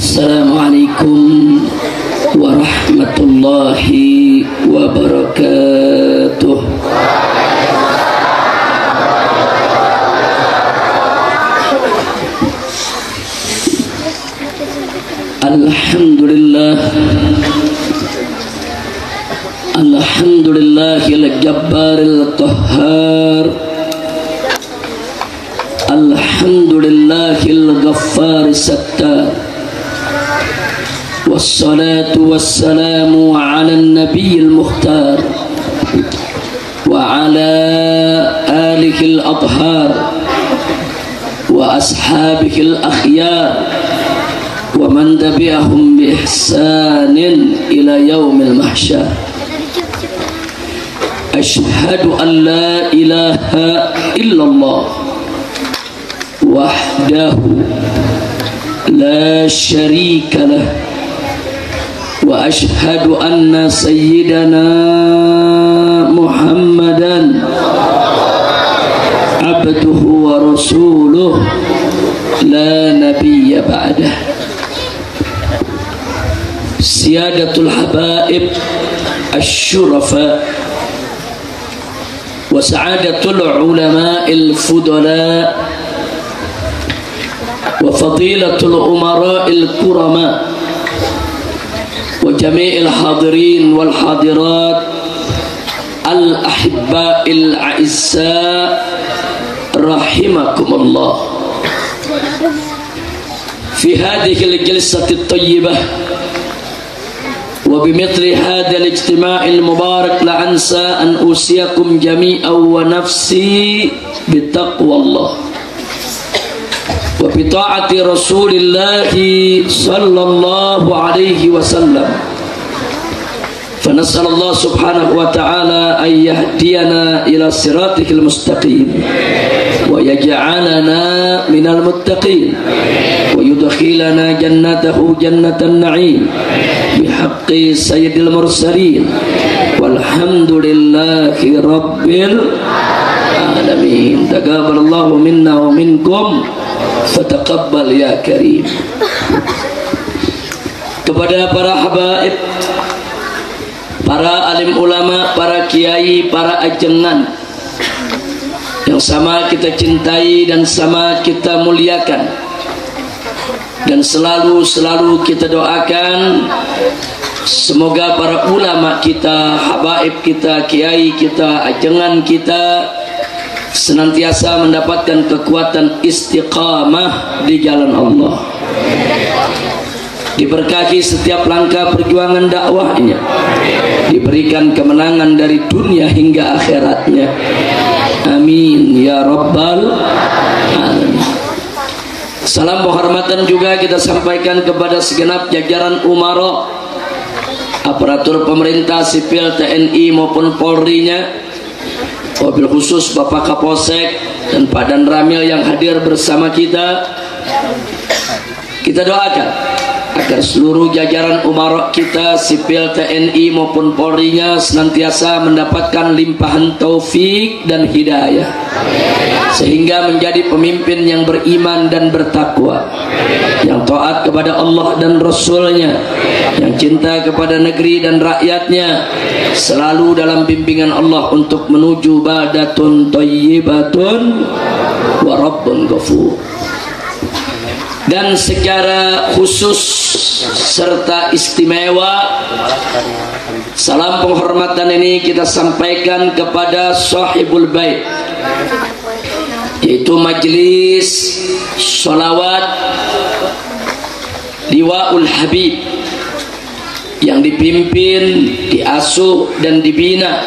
Assalamualaikum warahmatullahi wabarakatuh. Alhamdulillah, alhamdulillahil jabbaril qahhar, alhamdulillahil ghaffaris sattar, wassalatu wassalamu ala nabiyil mukhtar wa ala alihil adhar wa ashabihil akhyar wa man tabi'ahum bi ihsanin ila yaumil mahsyar. Ashhadu an la ilaha illallah wahdahu la syarika lah wa ashhadu anna sayyidana Muhammadan abduhu wa rasuluh la nabiyya ba'dah. Siyadatul habaib asyurafa wa sa'adatul ulama'il fudala wa fadilatul umara'il kurama wa jami'il hadirin wal hadirat al ahibba'il a'izza rahimakumullah. Fi hadhihi al jalsati at-tayyibah وبمثل هذا الاجتماع المبارك لا أنسى أن أوصيكم جميعا ونفسي بتقوى الله وبطاعة رسول الله صلى الله عليه وسلم. فنسأل الله سبحانه وتعالى أن يهدينا إلى صراطه المستقيم ويجعلنا من المتقين ويدخلنا جنته جنة النعيم بحق سيد المرسلين والحمد لله رب العالمين. تقبل الله منا ومنكم فتقبل يا كريم. Kepada para habaib, para alim ulama, para kiai, para ajengan yang sama kita cintai dan sama kita muliakan, dan selalu kita doakan semoga para ulama kita, habaib kita, kiai kita, ajengan kita senantiasa mendapatkan kekuatan istiqamah di jalan Allah, diberkahi setiap langkah perjuangan dakwahnya, diberikan kemenangan dari dunia hingga akhiratnya. Amin ya rabbal alamin. Salam penghormatan juga kita sampaikan kepada segenap jajaran umara, aparatur pemerintah sipil TNI maupun Polri-nya, wabil khusus Bapak Kapolsek dan Pak Dan Ramil yang hadir bersama kita. Kita doakan agar seluruh jajaran umara kita, sipil TNI maupun Polri-nya senantiasa mendapatkan limpahan taufik dan hidayah, sehingga menjadi pemimpin yang beriman dan bertakwa, yang taat kepada Allah dan Rasul-Nya, yang cinta kepada negeri dan rakyatnya, selalu dalam bimbingan Allah untuk menuju baldatun thayyibatun wa rabbun ghafur. Dan secara khusus serta istimewa, salam penghormatan ini kita sampaikan kepada sahibul bait, yaitu majelis sholawat Liwaul Habib, yang dipimpin, diasuh dan dibina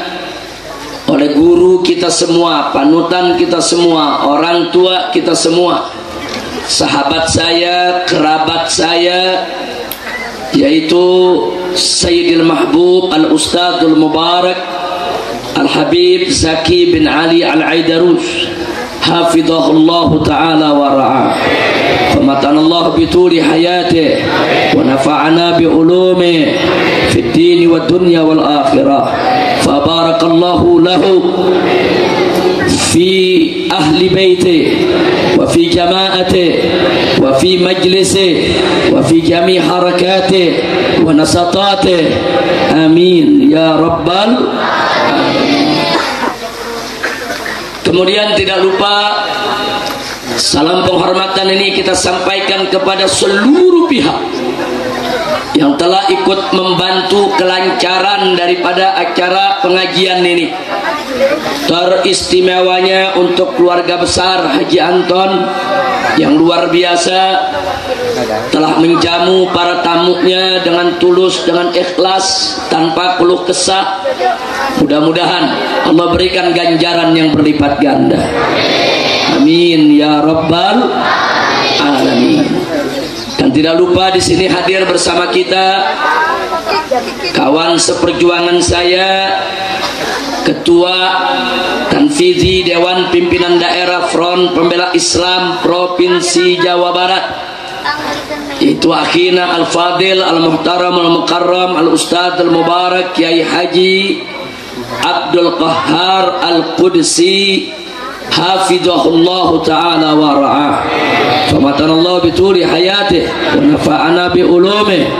oleh guru kita semua, panutan kita semua, orang tua kita semua, sahabat saya, kerabat saya, yaitu Sayyidil Mahbub Al-Ustadzul Mubarak Al-Habib Zaki bin Ali Al-Aidarush, hafidhahullah ta'ala wa ra'ah, famatanallahu bituli hayatih wa nafa'ana bi ulumih fid dini wad dunya wal akhirah, fabarak barakallahu lahu fi ahli baiti wa fi jama'ati wa fi majlisi wa fi jami' harakati wa nasatati. Amin ya rabbal alamin. Kemudian tidak lupa salam penghormatan ini kita sampaikan kepada seluruh pihak yang telah ikut membantu kelancaran daripada acara pengajian ini. Teristimewanya untuk keluarga besar Haji Anton yang luar biasa telah menjamu para tamunya dengan tulus, dengan ikhlas, tanpa keluh kesah. Mudah-mudahan Allah berikan ganjaran yang berlipat ganda. Amin ya rabbal alamin. Dan tidak lupa di sini hadir bersama kita kawan seperjuangan saya, Ketua Tanfizi Dewan Pimpinan Daerah Front Pembela Islam Provinsi Jawa Barat, itu akhina Al-Fadil Al-Muhtaram Al-Mukarram Al-Ustadz Al-Mubarak Kiai Haji Abdul Qahhar Al-Qudsi hafidhahullah ta'ala wa ra'ah, famatanallahu bituli hayatih wa nafa'ana bi ulumih.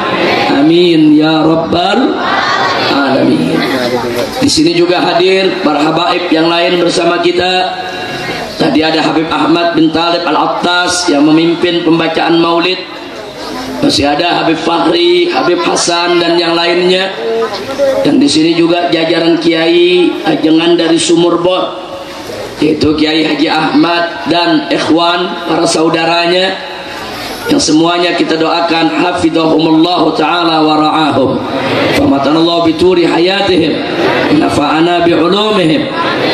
Amin ya rabbal alamin. Di sini juga hadir para habaib yang lain bersama kita. Tadi ada Habib Ahmad bin Talib Al-Attas yang memimpin pembacaan maulid. Masih ada Habib Fahri, Habib Hasan dan yang lainnya. Dan di sini juga jajaran kiai ajengan dari Sumurbon, yaitu Kiai Haji Ahmad dan ikhwan para saudaranya yang semuanya kita doakan hafidhahumullah ta'ala wa ra'ahum, famatanallahu bituri hayatihim, nafa'ana bi'ulumihim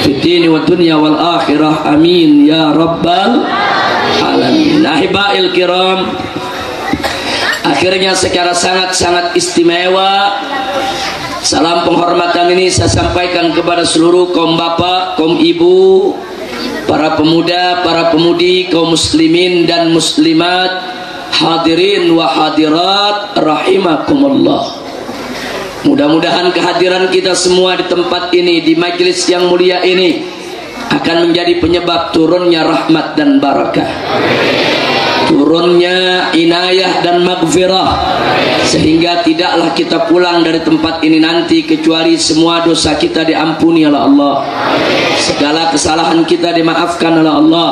fid dini wa dunya wal akhirah. Amin ya rabbal alamin. Ahibail kiram, akhirnya secara sangat-sangat istimewa salam penghormatan ini saya sampaikan kepada seluruh kaum bapak, kaum ibu, para pemuda, para pemudi, kaum muslimin dan muslimat, hadirin wa hadirat rahimakumullah. Mudah-mudahan kehadiran kita semua di tempat ini, di majelis yang mulia ini akan menjadi penyebab turunnya rahmat dan barakah, turunnya inayah dan maghfirah, sehingga tidaklah kita pulang dari tempat ini nanti kecuali semua dosa kita diampuni oleh Allah, segala kesalahan kita dimaafkan oleh Allah,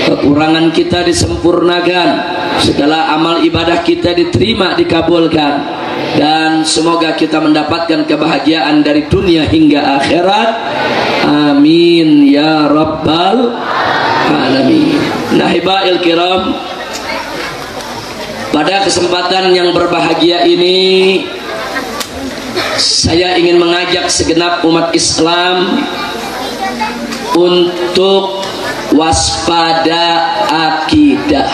kekurangan kita disempurnakan, segala amal ibadah kita diterima, dikabulkan, dan semoga kita mendapatkan kebahagiaan dari dunia hingga akhirat. Amin ya rabbal alamin. Nahibail kiram, pada kesempatan yang berbahagia ini saya ingin mengajak segenap umat Islam untuk waspada akidah.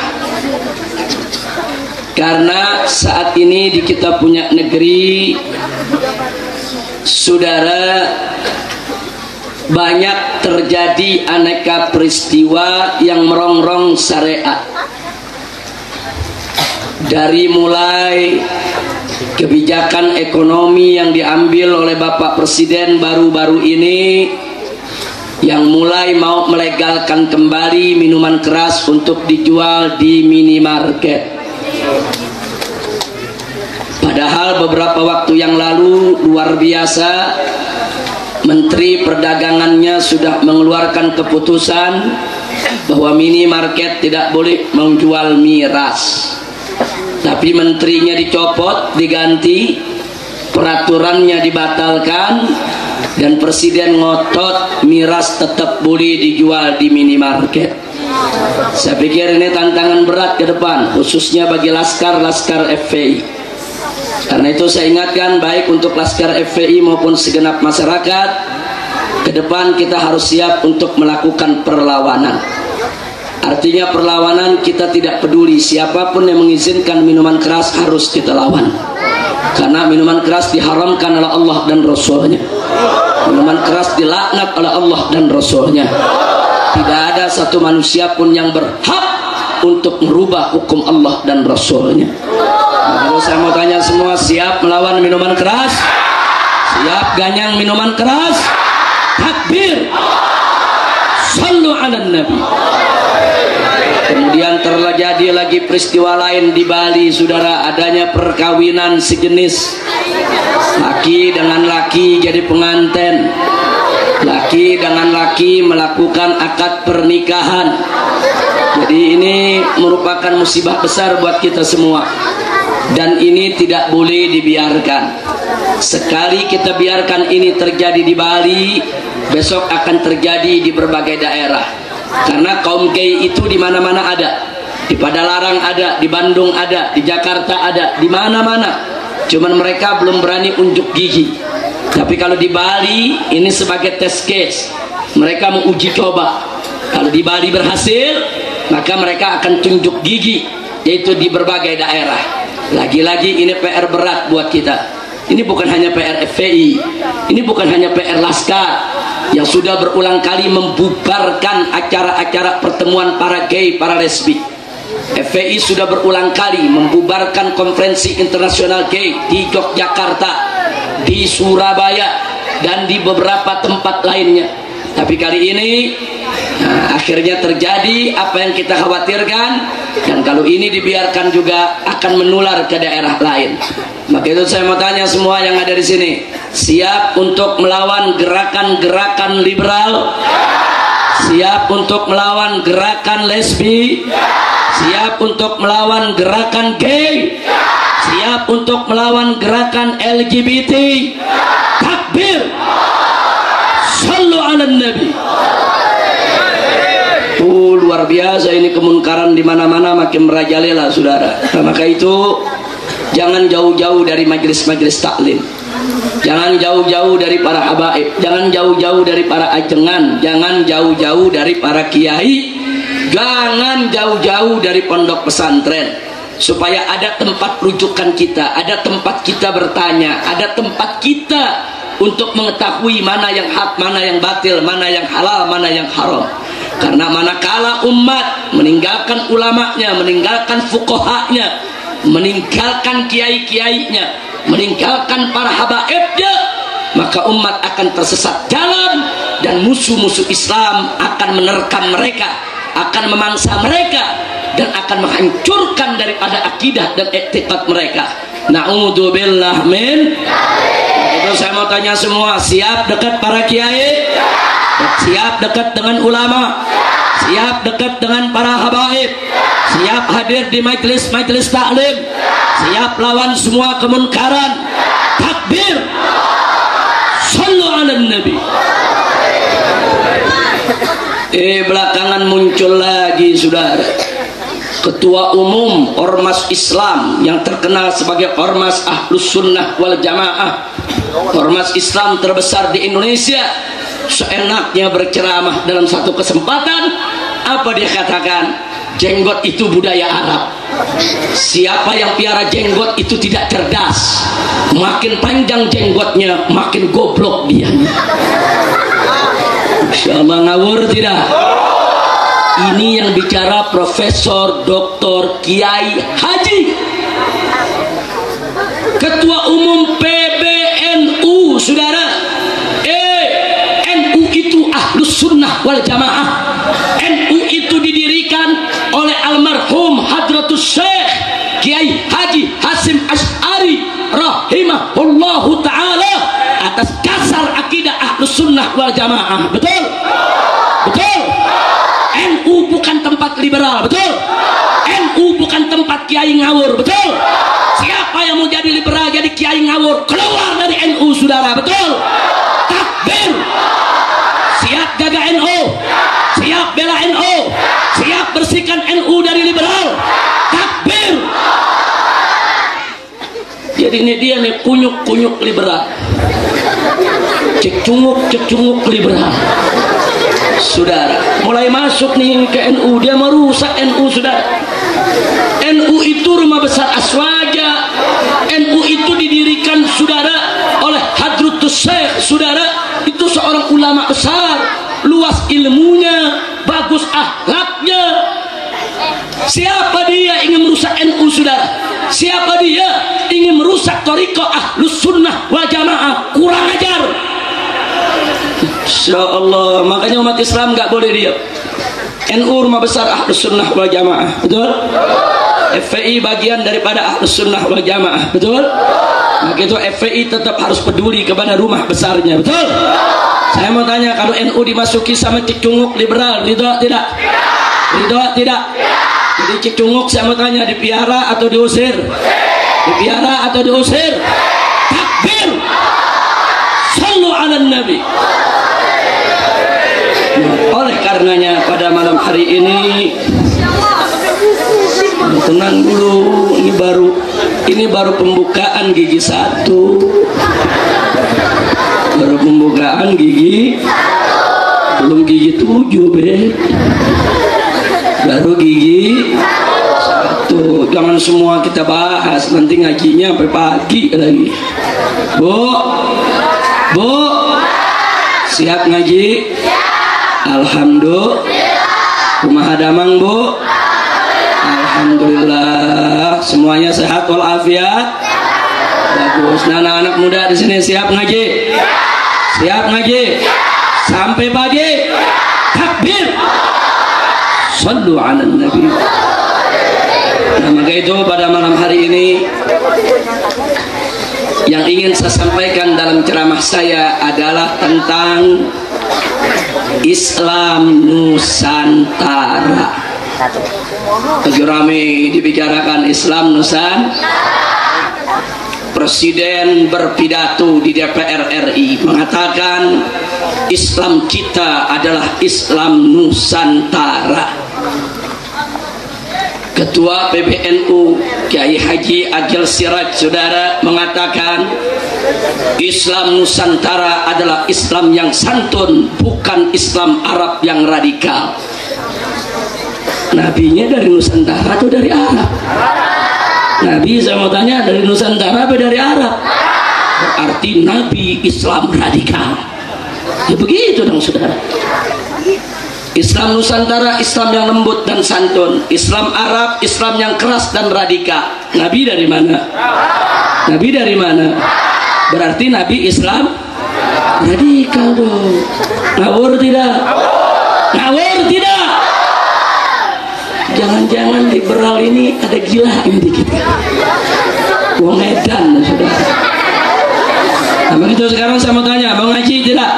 Karena saat ini di kita punya negeri, saudara, banyak terjadi aneka peristiwa yang merongrong syariat. Dari mulai kebijakan ekonomi yang diambil oleh Bapak Presiden baru-baru ini, yang mulai mau melegalkan kembali minuman keras untuk dijual di minimarket. Padahal beberapa waktu yang lalu luar biasa, Menteri Perdagangannya sudah mengeluarkan keputusan bahwa minimarket tidak boleh menjual miras. Tapi menterinya dicopot, diganti, peraturannya dibatalkan, dan presiden ngotot miras tetap boleh dijual di minimarket. Saya pikir ini tantangan berat ke depan, khususnya bagi laskar-laskar FPI. Karena itu saya ingatkan, baik untuk laskar FPI maupun segenap masyarakat, ke depan kita harus siap untuk melakukan perlawanan. Artinya perlawanan, kita tidak peduli siapapun yang mengizinkan minuman keras harus kita lawan. Karena minuman keras diharamkan oleh Allah dan Rasulnya. Minuman keras dilaknat oleh Allah dan Rasulnya. Tidak ada satu manusia pun yang berhak untuk merubah hukum Allah dan Rasulnya. Lalu saya mau tanya semua, siap melawan minuman keras? Siap ganyang minuman keras? Takbir. Sallu ala Nabi. Kemudian terjadi lagi peristiwa lain di Bali, saudara, adanya perkawinan sejenis, laki dengan laki jadi pengantin, laki dengan laki melakukan akad pernikahan. Jadi ini merupakan musibah besar buat kita semua, dan ini tidak boleh dibiarkan. Sekali kita biarkan ini terjadi di Bali, besok akan terjadi di berbagai daerah. Karena kaum gay itu di mana-mana ada, di Padalarang ada, di Bandung ada, di Jakarta ada, di mana-mana. Cuman mereka belum berani unjuk gigi. Tapi kalau di Bali ini sebagai test case, mereka mau uji coba. Kalau di Bali berhasil, maka mereka akan tunjuk gigi, yaitu di berbagai daerah. Lagi-lagi ini PR berat buat kita. Ini bukan hanya PR FPI, ini bukan hanya PR Laskar yang sudah berulang kali membubarkan acara-acara pertemuan para gay, para lesbi. FPI sudah berulang kali membubarkan konferensi internasional gay di Yogyakarta, di Surabaya, dan di beberapa tempat lainnya. Tapi kali ini akhirnya terjadi apa yang kita khawatirkan, dan kalau ini dibiarkan juga akan menular ke daerah lain. Maka itu saya mau tanya semua yang ada di sini, siap untuk melawan gerakan-gerakan liberal? Siap untuk melawan gerakan lesbi? Siap untuk melawan gerakan gay? Siap untuk melawan gerakan LGBT? Takbir. Sallu ala Nabi. Luar biasa ini kemunkaran di mana-mana makin merajalela, saudara. Nah, maka itu jangan jauh-jauh dari majelis-majelis taklim, jangan jauh-jauh dari para habaib, jangan jauh-jauh dari para ajengan, jangan jauh-jauh dari para kiai, jangan jauh-jauh dari pondok pesantren, supaya ada tempat rujukan kita, ada tempat kita bertanya, ada tempat kita untuk mengetahui mana yang hak, mana yang batil, mana yang halal, mana yang haram. Karena manakala umat meninggalkan ulamanya, meninggalkan fuqahanya, meninggalkan kiai-kiainya, meninggalkan para habaibnya, maka umat akan tersesat jalan, dan musuh-musuh Islam akan menerkam mereka, akan memangsa mereka, dan akan menghancurkan daripada akidah dan i'tiqad mereka. Na'udzubillah min. Itu saya mau tanya semua, siap dekat para kiai? Siap dekat dengan ulama? Siap dekat dengan para habaib? Siap hadir di majelis-majelis taklim? Siap lawan semua kemunkaran? Takbir. Sallu ala Nabi. Belakangan muncul lagi, saudara, Ketua Umum Ormas Islam yang terkenal sebagai Ormas Ahlus Sunnah wal Jamaah, ormas Islam terbesar di Indonesia, seenaknya berceramah dalam satu kesempatan. Apa dia katakan? Jenggot itu budaya Arab. Siapa yang piara jenggot itu tidak cerdas. Makin panjang jenggotnya, makin goblok dia. Insyaallah ngawur tidak? Ini yang bicara Profesor Dr. Kiai Haji, Ketua Umum PBNU, saudara. NU itu Ahlus Sunnah wal Jamaah. NU itu didirikan oleh almarhum Hadratus Syekh Kiai Haji Hasim Asy'ari rahimahullahu ta'ala atas dasar akidah Ahlus Sunnah wal Jamaah. Betul? Betul? NU bukan tempat liberal, betul? NU bukan tempat kiai ngawur, betul? Siapa yang mau jadi liberal, jadi kiai ngawur, keluar dari NU, saudara, betul? Takbir. Siap jaga NU, siap bela NU, siap bersihkan NU dari liberal. Takbir. Jadi ini dia nih, kunyuk-kunyuk liberal, cek cunguk liberal. Saudara, mulai masuk nih ke NU, dia merusak NU, saudara. NU itu rumah besar Aswaja. NU itu didirikan, saudara, oleh Hadratus Syekh, saudara. Itu seorang ulama besar, luas ilmunya, bagus akhlaknya. Siapa dia ingin merusak NU, saudara? Siapa dia ingin merusak thariqah Ahlus Sunnah wal Jamaah? Kurang ajar. Insya Allah. Makanya umat Islam nggak boleh diam. NU rumah besar Ahlus Sunnah wal Jamaah, betul? FPI bagian daripada Ahlus Sunnah wal Jamaah, betul? Maka itu FPI tetap harus peduli kepada rumah besarnya, betul? Saya mau tanya, kalau NU dimasuki sama Cik Cunguk liberal, ridho tidak? Ridho tidak? Jadi Cik Cunguk saya mau tanya, dipiara atau diusir? Dipiara atau diusir? Takbir! Sallu ala Nabi. Oleh karenanya pada malam hari ini tenang dulu, ini baru pembukaan gigi 1, baru pembukaan gigi, belum gigi 7 be, baru gigi 1. Jangan semua kita bahas, nanti ngajinya sampai pagi lagi. Bu, siap ngaji? Alhamdulillah. Kumaha damang Bu? Alhamdulillah. Semuanya sehat walafiat. Bagus. Nah, anak-anak muda di sini siap ngaji? Siap ngaji? Sampai pagi. Takbir. Sallu ala Nabi. Nah, maka itu pada malam hari ini yang ingin saya sampaikan dalam ceramah saya adalah tentang Islam Nusantara. Lagi rame dibicarakan Islam Nusantara. Presiden berpidato di DPR RI mengatakan Islam kita adalah Islam Nusantara. Ketua PBNU Kiai Haji Agil Siraj saudara mengatakan Islam Nusantara adalah Islam yang santun, bukan Islam Arab yang radikal. Nabinya dari Nusantara atau dari Arab? Nabi, saya mau tanya, dari Nusantara atau dari Arab? Berarti Nabi Islam radikal. Ya begitu dong saudara. Islam Nusantara, Islam yang lembut dan santun. Islam Arab, Islam yang keras dan radikal. Nabi dari mana? Nabi dari mana? Berarti Nabi Islam radikal dong. Ngawur tidak? Ngawur tidak? Jangan-jangan liberal ini ada gila ini dikit. Wong edan saudara. Nah begitu sekarang saya mau tanya, mau ngaji tidak?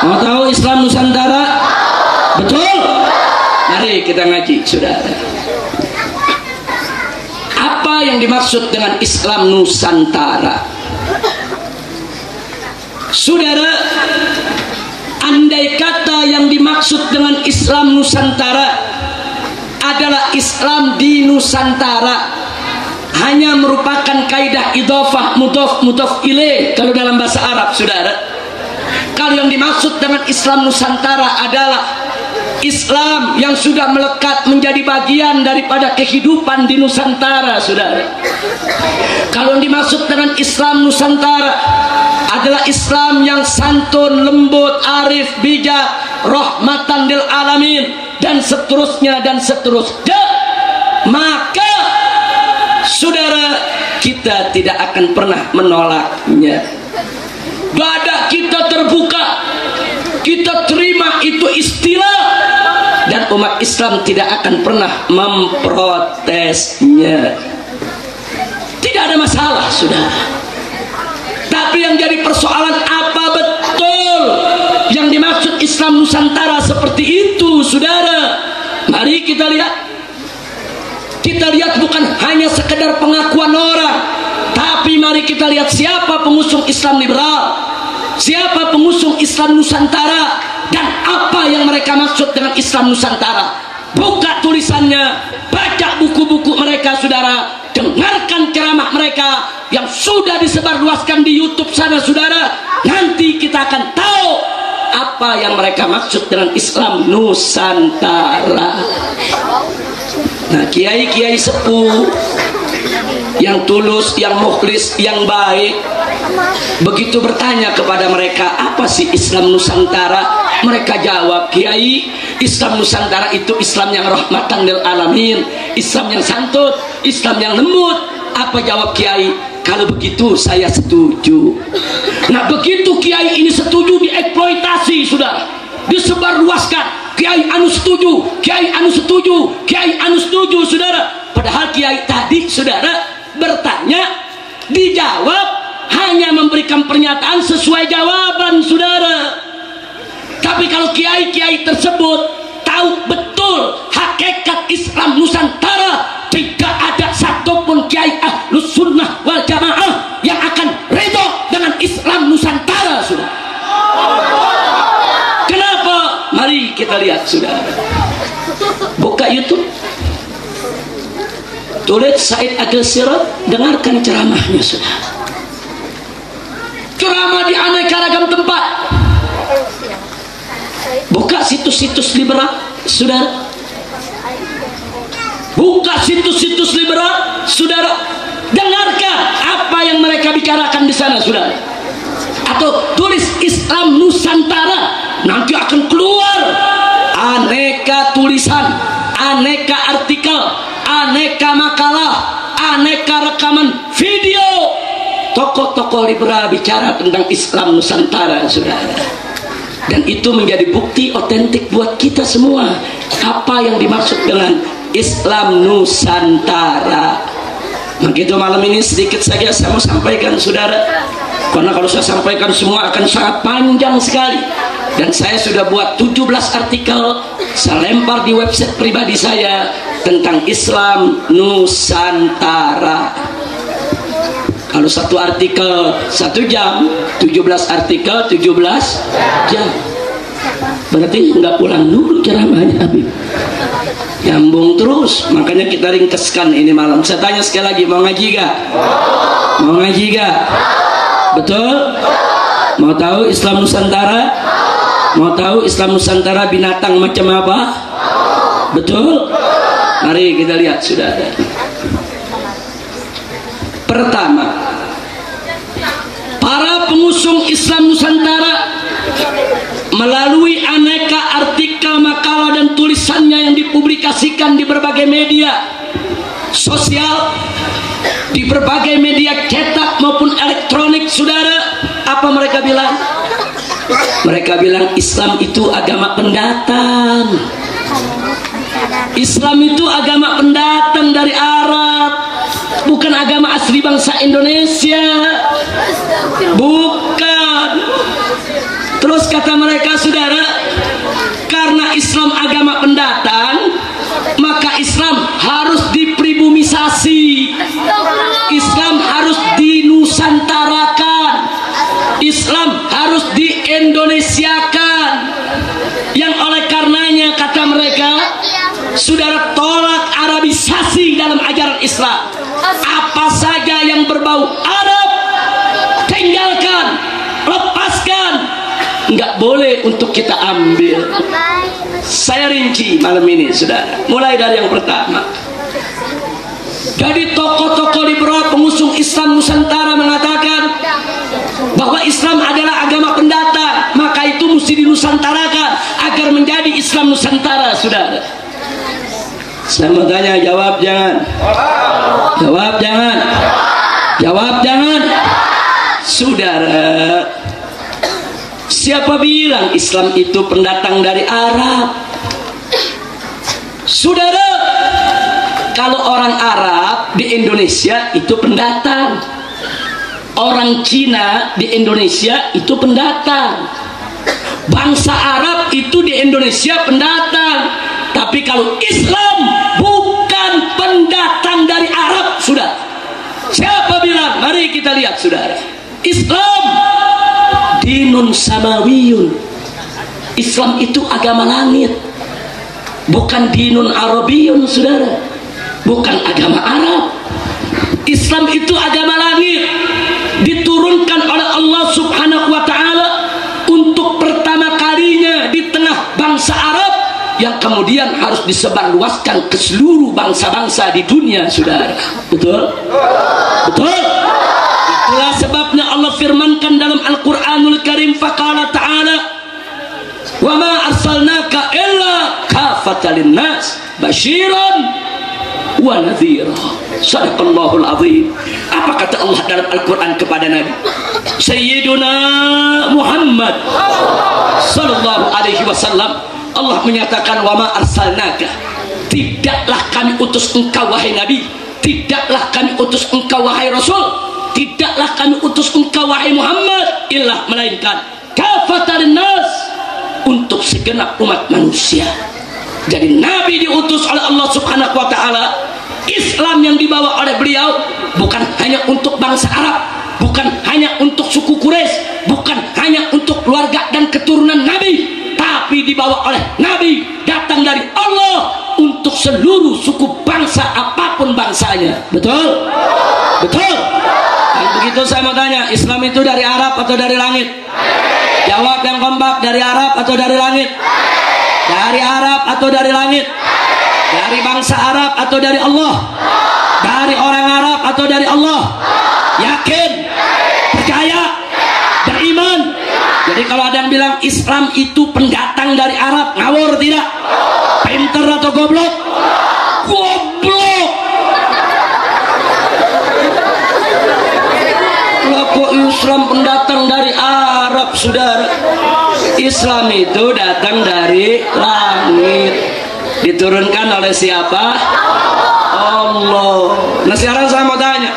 Mau tahu Islam Nusantara? Betul? Mari kita ngaji saudara. Apa yang dimaksud dengan Islam Nusantara? Saudara, andai kata yang dimaksud dengan Islam Nusantara adalah Islam di Nusantara, hanya merupakan kaidah idhofah mudhof ilaih kalau dalam bahasa Arab saudara. Kalau yang dimaksud dengan Islam Nusantara adalah Islam yang sudah melekat menjadi bagian daripada kehidupan di Nusantara saudara. Kalau yang dimaksud dengan Islam Nusantara adalah Islam yang santun, lembut, arif, bijak, rahmatan lil alamin, dan seterusnya dan seterusnya, maka saudara kita tidak akan pernah menolaknya. Dada kita terbuka, kita terima itu istilah, dan umat Islam tidak akan pernah memprotesnya. Tidak ada masalah saudara. Tapi yang jadi persoalan, apa betul yang dimaksud Islam Nusantara seperti itu saudara? Mari kita lihat. Kita lihat bukan hanya sekedar pengakuan orang, tapi mari kita lihat siapa pengusung Islam liberal, siapa pengusung Islam Nusantara, dan apa yang mereka maksud dengan Islam Nusantara. Buka tulisannya, baca buku-buku mereka saudara, dengarkan ceramah mereka yang sudah disebarluaskan di YouTube sana saudara. Nanti kita akan tahu apa yang mereka maksud dengan Islam Nusantara. Nah, kiai-kiai sepuh yang tulus, yang mukhlis, yang baik, begitu bertanya kepada mereka, apa sih Islam Nusantara? Mereka jawab, Kiai, Islam Nusantara itu Islam yang rahmatan lil alamin, Islam yang santun, Islam yang lembut. Apa jawab Kiai? Kalau begitu saya setuju. Nah begitu kiai ini setuju, dieksploitasi sudah, disebarluaskan. Kiai anu setuju, kiai anu setuju, kiai anu setuju, saudara. Padahal kiai tadi, saudara, bertanya, dijawab, hanya memberikan pernyataan sesuai jawaban, saudara. Tapi kalau kiai-kiai tersebut tahu betul hakikat Islam Nusantara, tidak ada satupun kiai Ahlus Sunnah wal Jamaah yang akan ridho dengan Islam Nusantara, saudara. Kenapa? Mari kita lihat, saudara. Buka YouTube, tulis Said Agil Siraj, dengarkan ceramahnya, saudara. Ceramah di aneka ragam tempat. Buka situs-situs liberal, saudara. Buka situs-situs liberal, saudara. Dengarkan apa yang mereka bicarakan di sana, saudara. Atau tulis Islam Nusantara, nanti akan keluar aneka tulisan, aneka artikel, aneka makalah, aneka rekaman video tokoh-tokoh liberal bicara tentang Islam Nusantara, saudara. Dan itu menjadi bukti otentik buat kita semua apa yang dimaksud dengan Islam Nusantara. Begitu malam ini sedikit saja saya mau sampaikan, saudara, karena kalau saya sampaikan semua akan sangat panjang sekali. Dan saya sudah buat 17 artikel, saya lempar di website pribadi saya tentang Islam Nusantara. Kalau satu artikel 1 jam, 17 artikel 17 jam. Berarti nggak pulang dulu ceramahnya, Habib. Nyambung terus, makanya kita ringkeskan ini malam. Saya tanya sekali lagi, mau ngaji gak? Mau ngaji gak? Betul? Mau tahu Islam Nusantara? Mau tahu Islam Nusantara binatang macam apa? Betul? Mari kita lihat, saudara. Pertama, para pengusung Islam Nusantara melalui aneka artikel, makalah dan tulisannya yang dipublikasikan di berbagai media sosial, di berbagai media cetak maupun elektronik, saudara, apa mereka bilang? Mereka bilang Islam itu agama pendatang. Islam itu agama pendatang dari Arab, bukan agama asli bangsa Indonesia. Bukan. Terus kata mereka, saudara, karena Islam agama pendatang, maka Islam harus dipribumisasi, Islam harus dinusantarakan, Islam harus diindonesiakan. Yang oleh karenanya, kata mereka, saudara, tolak Arabisasi dalam ajaran Islam. Apa saja yang berbau Arab, tinggalkan, lepaskan, nggak boleh untuk kita ambil. Saya rinci malam ini, saudara, mulai dari yang pertama. Jadi tokoh-tokoh liberal pengusung Islam Nusantara mengatakan bahwa Islam adalah agama pendatang, maka itu mesti dinusantarakan agar menjadi Islam Nusantara, saudara. Saya mau tanya, jawab jangan? Jawab jangan? Jawab jangan? Saudara, siapa bilang Islam itu pendatang dari Arab? Saudara, kalau orang Arab di Indonesia itu pendatang, orang Cina di Indonesia itu pendatang, bangsa Arab itu di Indonesia pendatang. Tapi kalau Islam bukan pendatang dari Arab, sudah. Siapa bilang? Mari kita lihat, saudara. Islam dinun samawiyun. Islam itu agama langit, bukan dinun arabiyun, saudara. Bukan agama Arab. Islam itu agama langit, diturunkan oleh Allah Subhanahu wa ta'ala untuk pertama kalinya di tengah bangsa Arab, yang kemudian harus disebarluaskan ke seluruh bangsa-bangsa di dunia, saudara. Betul? Betul? Itulah sebabnya Allah firmankan dalam Al-Quranul Karim, faqala ta'ala, wa ma arsalnaka illa kafatan linnas basyiran wa nadhira. Sadaqallahul azim. Apa kata Allah dalam Al-Quran kepada Nabi Sayyiduna Muhammad sallallahu alaihi wasallam? Allah menyatakan, wa ma arsalnaka, tidaklah kami utus engkau wahai Nabi, tidaklah kami utus engkau wahai Rasul, tidaklah kami utus engkau wahai Muhammad, illa melainkan kafatan nas, untuk segenap umat manusia. Jadi Nabi diutus oleh Allah Subhanahu wa taala. Islam yang dibawa oleh beliau bukan hanya untuk bangsa Arab, bukan hanya untuk suku Quraisy, bukan hanya untuk keluarga dan keturunan Nabi, tapi dibawa oleh Nabi, datang dari Allah untuk seluruh suku bangsa apapun bangsanya. Betul? Betul? Kalau begitu saya mau tanya, Islam itu dari Arab atau dari langit? Jawab yang kompak, dari Arab atau dari langit? Dari Arab atau dari langit? Dari bangsa Arab atau dari Allah? Dari orang Arab atau dari Allah? Yakin? Percaya? Beriman? Jadi kalau ada yang bilang Islam itu pendatang dari Arab, ngawur tidak? Pinter atau goblok? Goblok! Kok Islam pendatang dari Arab, saudara? Islam itu datang dari langit, diturunkan oleh siapa? Allah. Nah sekarang saya mau tanya,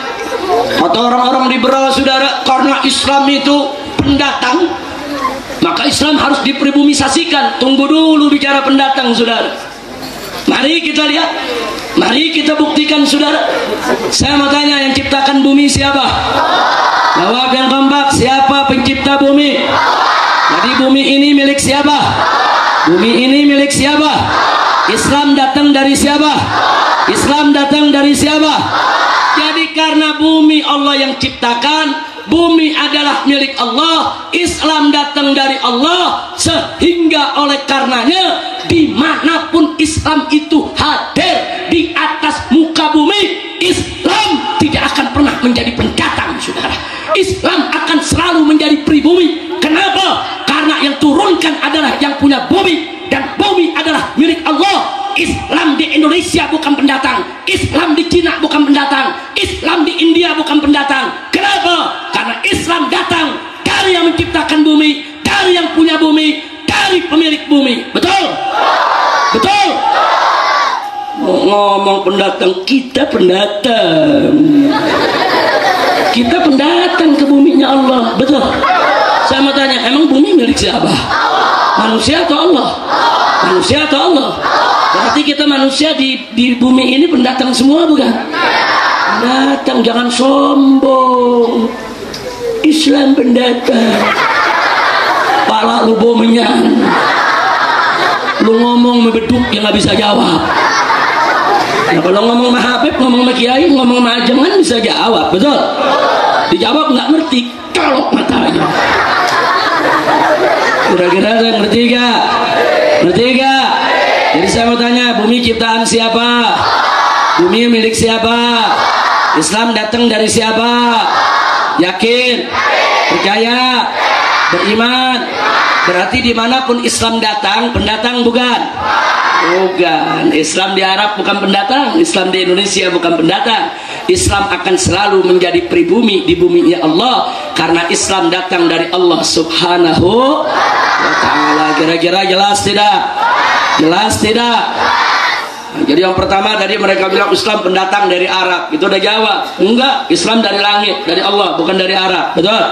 kata orang-orang liberal, saudara, karena Islam itu pendatang, maka Islam harus dipribumisasikan. Tunggu dulu bicara pendatang, saudara. Mari kita lihat, mari kita buktikan, saudara. Saya mau tanya, yang ciptakan bumi siapa? Jawab yang kompak, siapa pencipta bumi? Jadi bumi ini milik siapa? Bumi ini milik siapa? Islam datang dari siapa? Islam datang dari siapa? Jadi karena bumi Allah yang ciptakan, bumi adalah milik Allah, Islam datang dari Allah, sehingga oleh karenanya dimanapun Islam itu hadir di atas muka bumi, Islam tidak akan pernah menjadi pendatang, saudara. Islam akan selalu menjadi pribumi. Kenapa? Karena yang turunkan adalah yang punya bumi, dan bumi adalah milik Allah. Islam di Indonesia bukan pendatang, Islam di Cina bukan pendatang, Islam di India bukan pendatang. Kenapa? Karena Islam datang dari yang menciptakan bumi, dari yang punya bumi, dari pemilik bumi. Betul? Betul? Ngomong pendatang, kita pendatang, kita pendatang ke buminya Allah. Betul? Saya mau tanya, emang bumi milik siapa? Manusia atau Allah? Manusia atau Allah? Berarti kita manusia di bumi ini pendatang semua, bukan? Pendatang, jangan sombong. Islam pendatang. Pala lu bomenyan. Lu ngomong membeduk yang nggak bisa jawab. Nah, kalau ngomong sama Habib, ngomong sama Kiai, ngomong sama Ajangan bisa jawab, betul? Dijawab nggak ngerti, kalau matanya. Kira-kira saya ngerti gak? Ngerti gak? Jadi saya mau tanya, bumi ciptaan siapa? Bumi milik siapa? Islam datang dari siapa? Yakin? Percaya? Beriman? Berarti dimanapun Islam datang, pendatang bukan? Bukan. Islam di Arab bukan pendatang, Islam di Indonesia bukan pendatang. Islam akan selalu menjadi pribumi di buminya Allah, karena Islam datang dari Allah Subhanahu wa ta'ala. Kira-kira jelas tidak? Jelas tidak? Nah, jadi yang pertama tadi mereka bilang Islam pendatang dari Arab, itu udah jawab. Enggak, Islam dari langit, dari Allah, bukan dari Arab. Betul?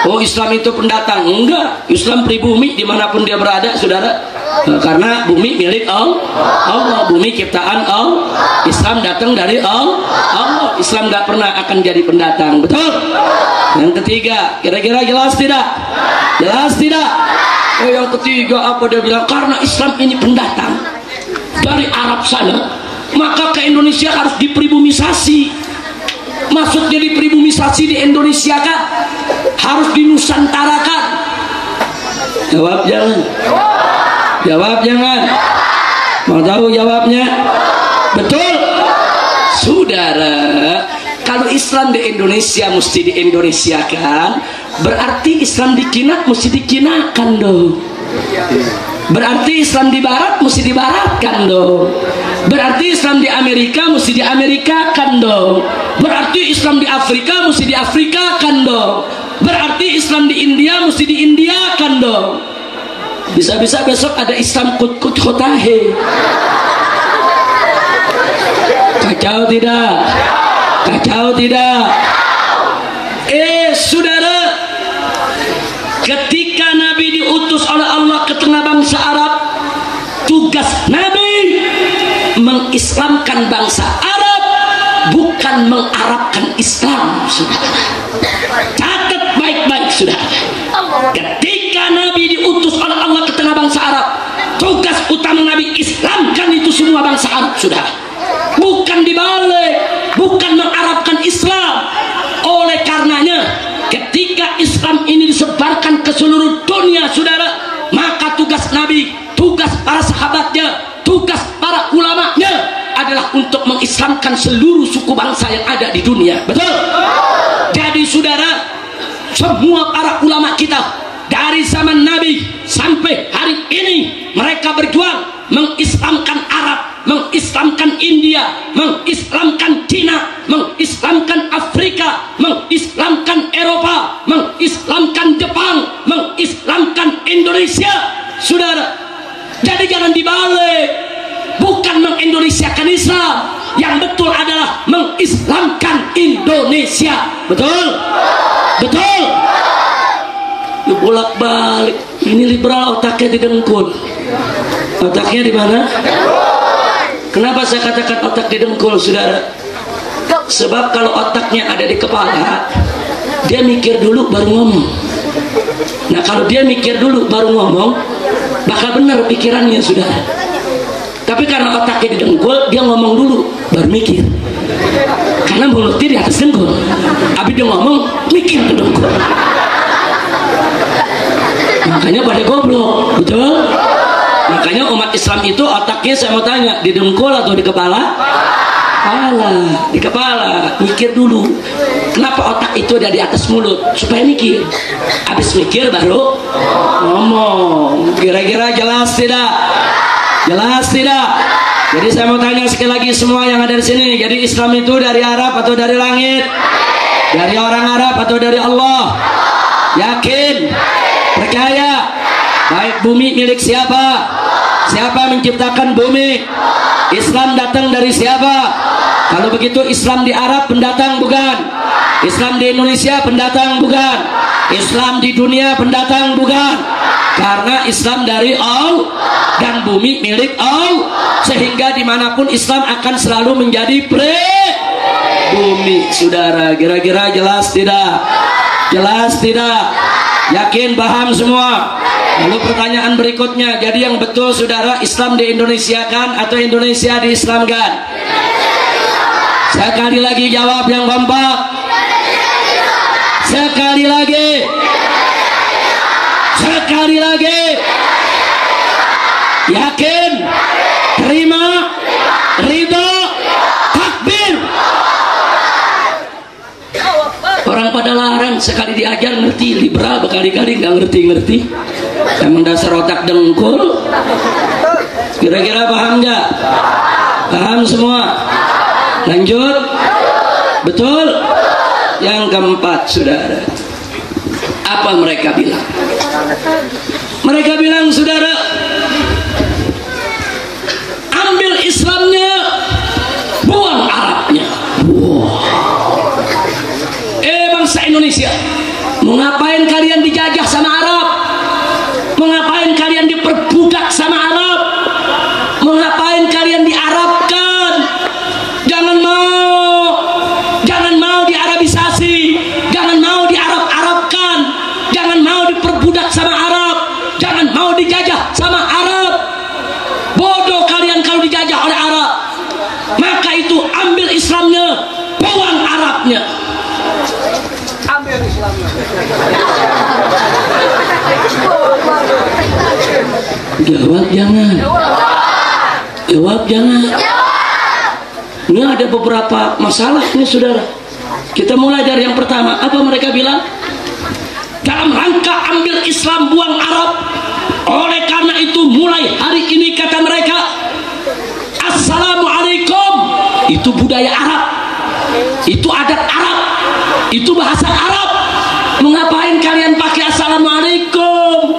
Oh, Islam itu pendatang. Enggak, Islam pribumi dimanapun dia berada, saudara. Karena bumi milik Allah, bumi ciptaan Allah. Islam datang dari Allah. Islam gak pernah akan jadi pendatang. Betul? Yang ketiga, kira-kira jelas tidak? Jelas tidak? Oh, yang ketiga apa dia bilang? Karena Islam ini pendatang dari Arab sana, maka ke Indonesia harus dipribumisasi. Maksudnya dipribumisasi di Indonesia kah? Harus dinusantarakan? Jawab jangan. Jawab jangan. Mau tahu jawabnya? Betul? Saudara, kalau Islam di Indonesia mesti di Indonesiakan, berarti Islam di Cina mesti di Cinakan dong. Berarti Islam di Barat mesti di Baratkan dong. Berarti Islam di Amerika mesti di Amerikakan dong. Berarti Islam di Afrika mesti di Afrikakan dong. Berarti Islam di India mesti di Indiakan dong. Bisa-bisa besok ada Islam kut-kut khotahe. Kacau tidak? Kacau tidak? Saudara, ketika Nabi diutus oleh Allah ke tengah bangsa Arab, tugas Nabi mengislamkan bangsa Arab, bukan mengarabkan Islam, saudara. Catat baik-baik, saudara. Ketika Nabi diutus oleh Allah ke tengah bangsa Arab, tugas utama Nabi islamkan itu semua bangsa Arab, saudara. Bukan dibalik, bukan mengarabkan Islam. Oleh karenanya, ketika Islam ini disebarkan ke seluruh dunia, saudara, maka tugas Nabi, tugas para sahabatnya, tugas para ulamanya adalah untuk mengislamkan seluruh suku bangsa yang ada di dunia. Betul? Jadi saudara, semua para ulama kita dari zaman Nabi sampai hari ini, mereka berjuang mengislamkan Arab, mengislamkan India, mengislamkan Cina, mengislamkan Afrika, mengislamkan Eropa, mengislamkan Jepang, mengislamkan Indonesia, saudara. Jadi jangan dibalik, bukan mengendonesiakan Islam, yang betul adalah mengislamkan Indonesia. Betul? Betul? Ya, bolak-balik. Ini liberal otaknya didengkul. Otaknya di mana? Kenapa saya katakan otak didengkul, saudara? Sebab kalau otaknya ada di kepala, dia mikir dulu baru ngomong. Nah, kalau dia mikir dulu baru ngomong, bakal benar pikirannya, saudara. Tapi karena otaknya didengkul, dia ngomong dulu baru mikir. Karena mulutnya di atas dengkul, habis dia ngomong mikir ke dengkul. Makanya pada goblok, betul? Makanya umat Islam itu otaknya, saya mau tanya, di dengkul atau di kepala? Kepala, di kepala. Mikir dulu. Kenapa otak itu ada di atas mulut? Supaya mikir. Habis mikir baru ngomong. Kira-kira jelas tidak? Jelas tidak? Jadi saya mau tanya sekali lagi semua yang ada di sini. Jadi Islam itu dari Arab atau dari langit? Dari orang Arab atau dari Allah? Yakin? Percaya? Baik, bumi milik siapa? Siapa menciptakan bumi? Islam datang dari siapa? Kalau begitu Islam di Arab pendatang bukan? Islam di Indonesia pendatang bukan? Islam di dunia pendatang bukan? Karena Islam dari Allah dan bumi milik Allah, sehingga dimanapun Islam akan selalu menjadi bumi, saudara. Kira-kira jelas tidak? Jelas tidak? Yakin, paham semua? Lalu pertanyaan berikutnya, jadi yang betul, saudara, Islam di Indonesia kan atau Indonesia diislamkan? Sekali lagi jawab yang kompak. Sekali lagi. Sekali lagi. Yakin? Terima? Ridho? Takbir? Orang pada larang, sekali diajar ngerti, liberal berkali-kali nggak ngerti-ngerti. Emang dasar otak dengkul. Kira-kira paham nggak? Paham semua? Lanjut. Betul? Yang keempat, saudara, apa mereka bilang? Mereka bilang, saudara, ambil Islamnya, buang Arabnya. Wow. Bangsa Indonesia, mau ngapain kalian dijajah sama Arab? Mau ngapain kalian diperbudak sama Arab? Mau ngapain kalian diarabkan? Jangan mau. Jangan mau diarabisasi. Jangan mau diarab-arabkan. Jangan mau diperbudak sama Arab. Jangan mau dijajah sama Arab. Bodoh kalian kalau dijajah oleh Arab. Maka itu ambil Islamnya, buang Arabnya. Ambil Islamnya. Jawab jangan. Jawab jangan. Ini ada beberapa masalah nih, saudara. Kita mulai dari yang pertama. Apa mereka bilang? Dalam rangka ambil Islam, buang Arab. Oleh karena itu mulai hari ini, kata mereka, Assalamualaikum Itu budaya Arab, itu adat Arab, itu bahasa Arab. Mengapain kalian pakai assalamualaikum?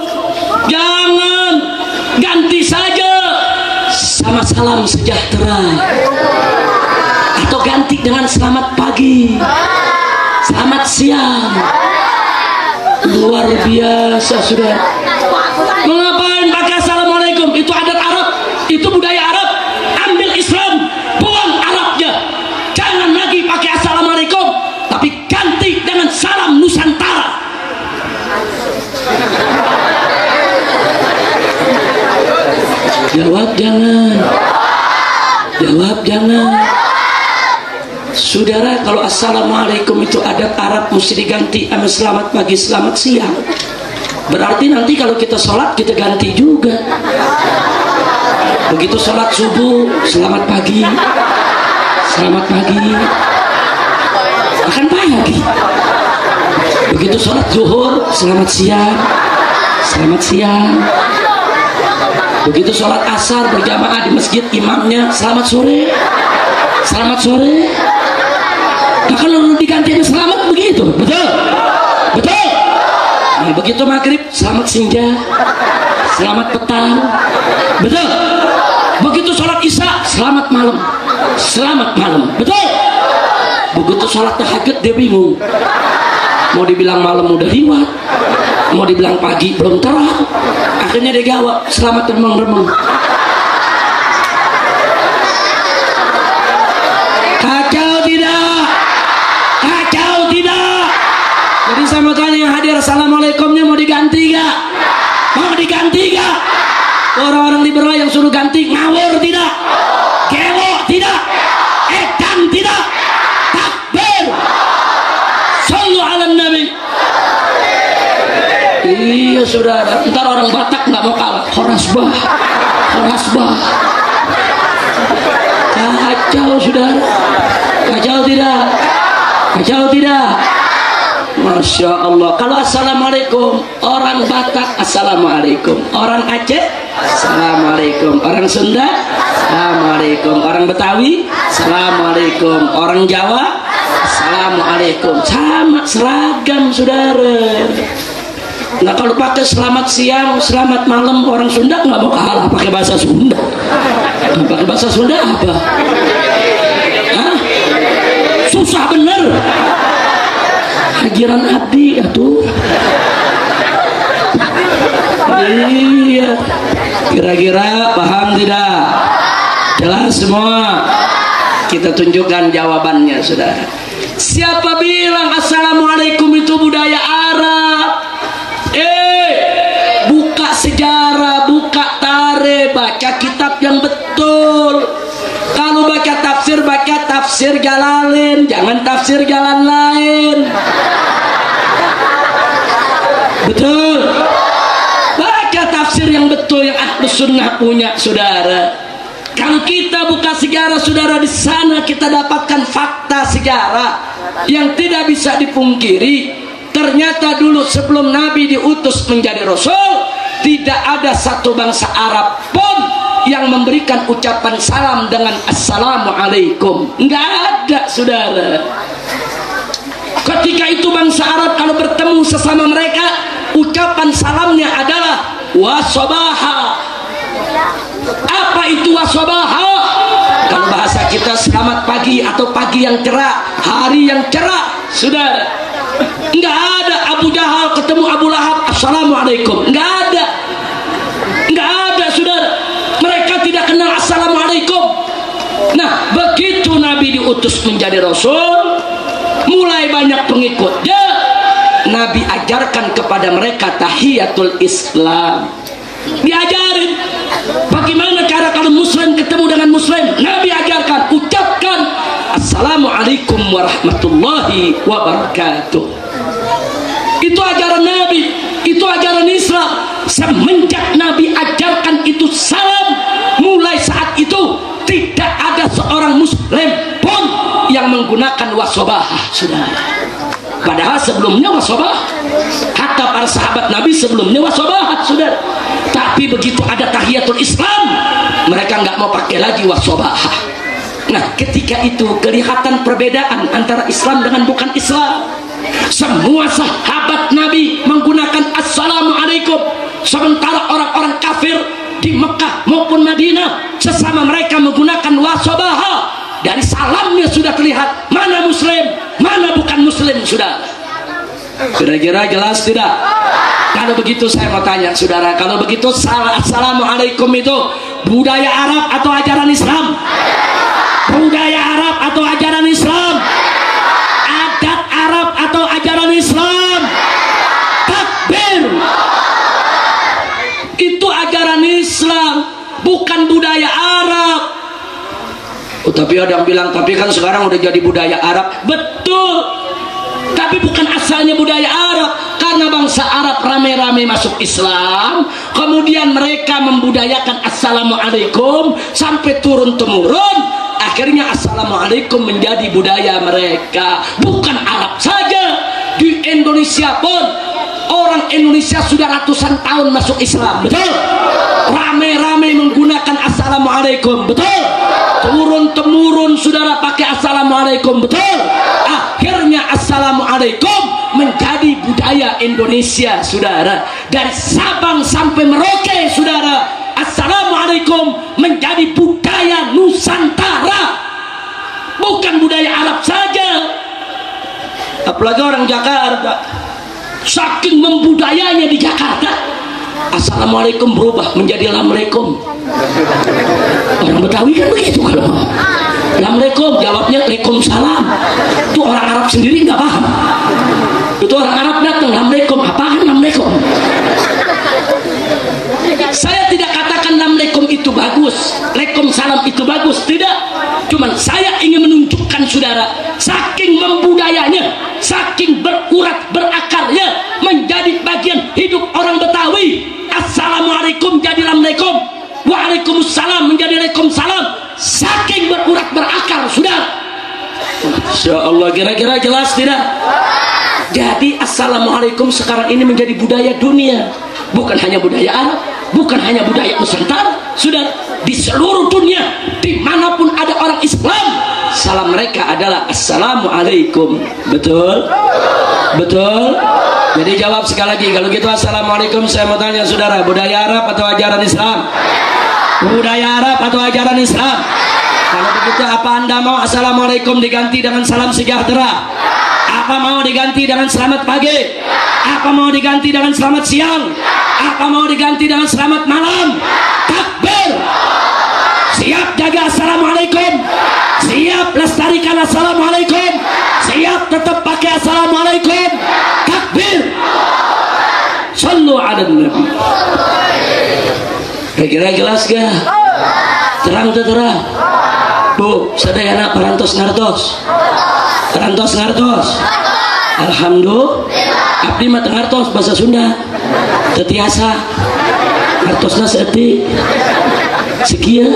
Jangan, ganti saja sama salam sejahtera, atau ganti dengan selamat pagi, selamat siang. Luar biasa sudah. Mengapain pakai assalamualaikum? Itu adat Arab, itu budaya Arab. Ambil Islam, buang Arabnya. Jangan lagi pakai assalamualaikum, tapi ganti dengan salam Nusantara. Jawab jangan. Jawab jangan. Saudara, kalau assalamualaikum itu adat Arab mesti diganti sama selamat pagi, selamat siang. Berarti nanti kalau kita sholat kita ganti juga. Begitu sholat subuh, selamat pagi, selamat pagi, akan pagi. Begitu sholat zuhur, selamat siang, selamat siang. Begitu sholat asar berjamaah di masjid, imamnya selamat sore, selamat sore. Nah, kalau diganti selamat begitu, betul, betul. Nah, begitu maghrib, selamat senja, selamat petang, betul. Begitu sholat isya, selamat malam, selamat malam, betul. Begitu sholat tahajud dia bingung, mau dibilang malam udah lewat, mau dibilang pagi belum terang. Akhirnya dia jawab, selamat remeng-remeng. Kacau tidak? Kacau tidak? Jadi saya mau tanya yang hadir, assalamualaikumnya mau diganti gak? Mau diganti gak? Orang-orang liberal yang suruh ganti ngawur tidak? Gelo tidak? Edan tidak? Takbir! Sallu ala nabi. Iya saudara, ntar orang Batak nggak mau kalah. Khorasbah, khorasbah. Kacau saudara, kacau tidak? Kacau tidak? Masya Allah. Kalau assalamualaikum, orang Batak assalamualaikum, orang Aceh assalamualaikum, orang Sunda assalamualaikum, orang Betawi assalamualaikum, orang Jawa assalamualaikum. Sama, seragam saudara. Nah kalau pakai selamat siang, selamat malam, orang Sunda nggak mau kalah pakai bahasa Sunda. Nah, pakai bahasa Sunda apa? Hah? Susah bener. Hajiran abdi atuh. Iya. Kira-kira paham tidak? Jelas semua? Kita tunjukkan jawabannya, saudara. Siapa bilang assalamualaikum itu budaya Arab? Buka sejarah, buka tarikh, baca kitab yang betul. Kalau baca tafsir Jalalain, jangan tafsir jalan lain. Betul. Baca tafsir yang betul yang Ahlus Sunnah punya, saudara. Kalau kita buka sejarah, saudara, di sana kita dapatkan fakta sejarah yang tidak bisa dipungkiri. Ternyata dulu sebelum Nabi diutus menjadi Rasul, tidak ada satu bangsa Arab pun yang memberikan ucapan salam dengan assalamualaikum. Nggak ada, saudara. Ketika itu bangsa Arab kalau bertemu sesama mereka, ucapan salamnya adalah wasobaha. Apa itu wasobaha? Kalau bahasa kita selamat pagi atau pagi yang cerah, hari yang cerah, saudara. Nggak ada Abu Jahal ketemu Abu Lahab assalamualaikum. Nggak ada. Nggak ada, saudara. Mereka tidak kenal assalamualaikum. Nah, begitu Nabi diutus menjadi Rasul, mulai banyak pengikutnya. Nabi ajarkan kepada mereka tahiyatul Islam. Diajarin bagaimana cara kalau muslim ketemu dengan muslim. Nabi ajarkan, ucapkan assalamualaikum warahmatullahi wabarakatuh. Itu ajaran Nabi, itu ajaran Islam. Semenjak Nabi ajarkan itu salam, mulai saat itu tidak ada seorang muslim pun yang menggunakan wasobahah, saudara. Padahal sebelumnya wasobahah, kata para sahabat Nabi sebelumnya wasobahah, saudara. Tapi begitu ada tahiyatul Islam, mereka nggak mau pakai lagi wasobahah. Nah, ketika itu kelihatan perbedaan antara Islam dengan bukan Islam. Semua sahabat Nabi menggunakan assalamualaikum, sementara orang-orang kafir di Mekah maupun Madinah sesama mereka menggunakan wasabaha. Dari salamnya sudah terlihat mana muslim, mana bukan muslim. Sudah kira-kira jelas tidak? Kalau begitu saya mau tanya saudara, kalau begitu assalamualaikum itu budaya Arab atau ajaran Islam? Budaya Arab atau ajaran Islam? Adat Arab atau ajaran Islam? Takbir. Itu ajaran Islam, bukan budaya Arab. Oh, tapi ada yang bilang, tapi kan sekarang udah jadi budaya Arab. Betul, tapi bukan asalnya budaya Arab. Karena bangsa Arab rame-rame masuk Islam, kemudian mereka membudayakan assalamualaikum sampai turun-temurun. Akhirnya assalamualaikum menjadi budaya mereka. Bukan Arab saja, di Indonesia pun orang Indonesia sudah ratusan tahun masuk Islam. Betul? Rame-rame menggunakan assalamualaikum. Betul? Turun-temurun saudara pakai assalamualaikum. Betul? Akhirnya assalamualaikum menjadi budaya Indonesia saudara. Dari Sabang sampai Merauke saudara, assalamualaikum menjadi budaya Nusantara, bukan budaya Arab saja. Apalagi orang Jakarta, saking membudayanya di Jakarta, assalamualaikum berubah menjadi lamalaikum. Orang Betawi kan begitu, kalau lamalaikum jawabnya waalaikumsalam. Itu orang Arab sendiri nggak paham. Itu orang Arab datang lamalaikum, apaan lamalaikum? Saya tidak katakan lamalaikum itu bagus, waalaikumsalam itu bagus, tidak. Cuman saya ingin menunjukkan saudara, saking membudayanya, saking berurat berakarnya menjadi bagian hidup orang Betawi. Assalamualaikum jadi lamalaikum, waalaikumsalam menjadi waalaikumsalam. Saking berurat berakar saudara. Masya Allah, kira-kira jelas tidak? Jadi assalamualaikum sekarang ini menjadi budaya dunia, bukan hanya budaya Arab, bukan hanya budaya Nusantara. Sudah di seluruh dunia, dimanapun ada orang Islam, salam mereka adalah assalamualaikum. Betul? Betul? Jadi jawab sekali lagi. Kalau gitu assalamualaikum, saya mau tanya saudara, budaya Arab atau ajaran Islam? Budaya Arab atau ajaran Islam? Kalau begitu apa anda mau assalamualaikum diganti dengan salam sejahtera? Apa mau diganti dengan selamat pagi? Apa mau diganti dengan selamat siang? Apa mau diganti dengan selamat malam? Takbir. Siap jaga assalamualaikum, siap lestarikan assalamualaikum, siap tetap pakai assalamualaikum. Takbir. Sallu ala nabi. Kira-kira jelas gak? Terang atau terang? Bu, sadayana parantos ngartos. Parantos ngartos. Alhamdulillah. Abdi mah ngartos bahasa Sunda. Tetiasa. Ngartosna seetik. Sekian.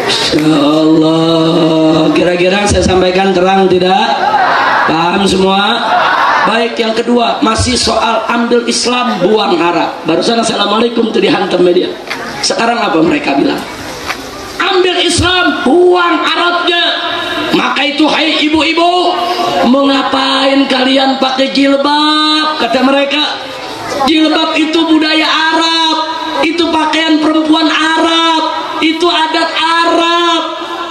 Insyaallah. Kira-kira saya sampaikan terang tidak? Paham semua? Baik, yang kedua masih soal ambil Islam buang Arab. Barusan assalamualaikum itu dihantam media. Sekarang apa mereka bilang? Ambil Islam buang Arabnya. Maka itu hai ibu-ibu, mengapain kalian pakai jilbab? Kata mereka, jilbab itu budaya Arab, itu pakaian perempuan Arab, itu adat Arab.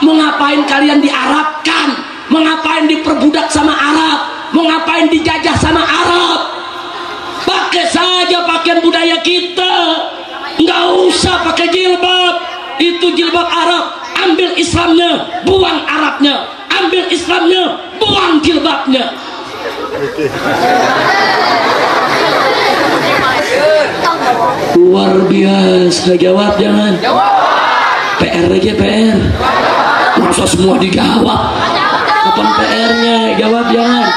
Mengapain kalian diarabkan? Mengapain diperbudak sama Arab? Mengapain dijajah sama Arab? Pakai saja pakaian budaya kita, nggak usah pakai jilbab. Itu jilbab Arab. Ambil Islamnya, buang Arabnya. Ambil Islamnya, buang jilbabnya. Luar biasa. Jawab jangan. PR aja PR. Masa semua dijawab? Kapan PR-nya? Jawab jangan.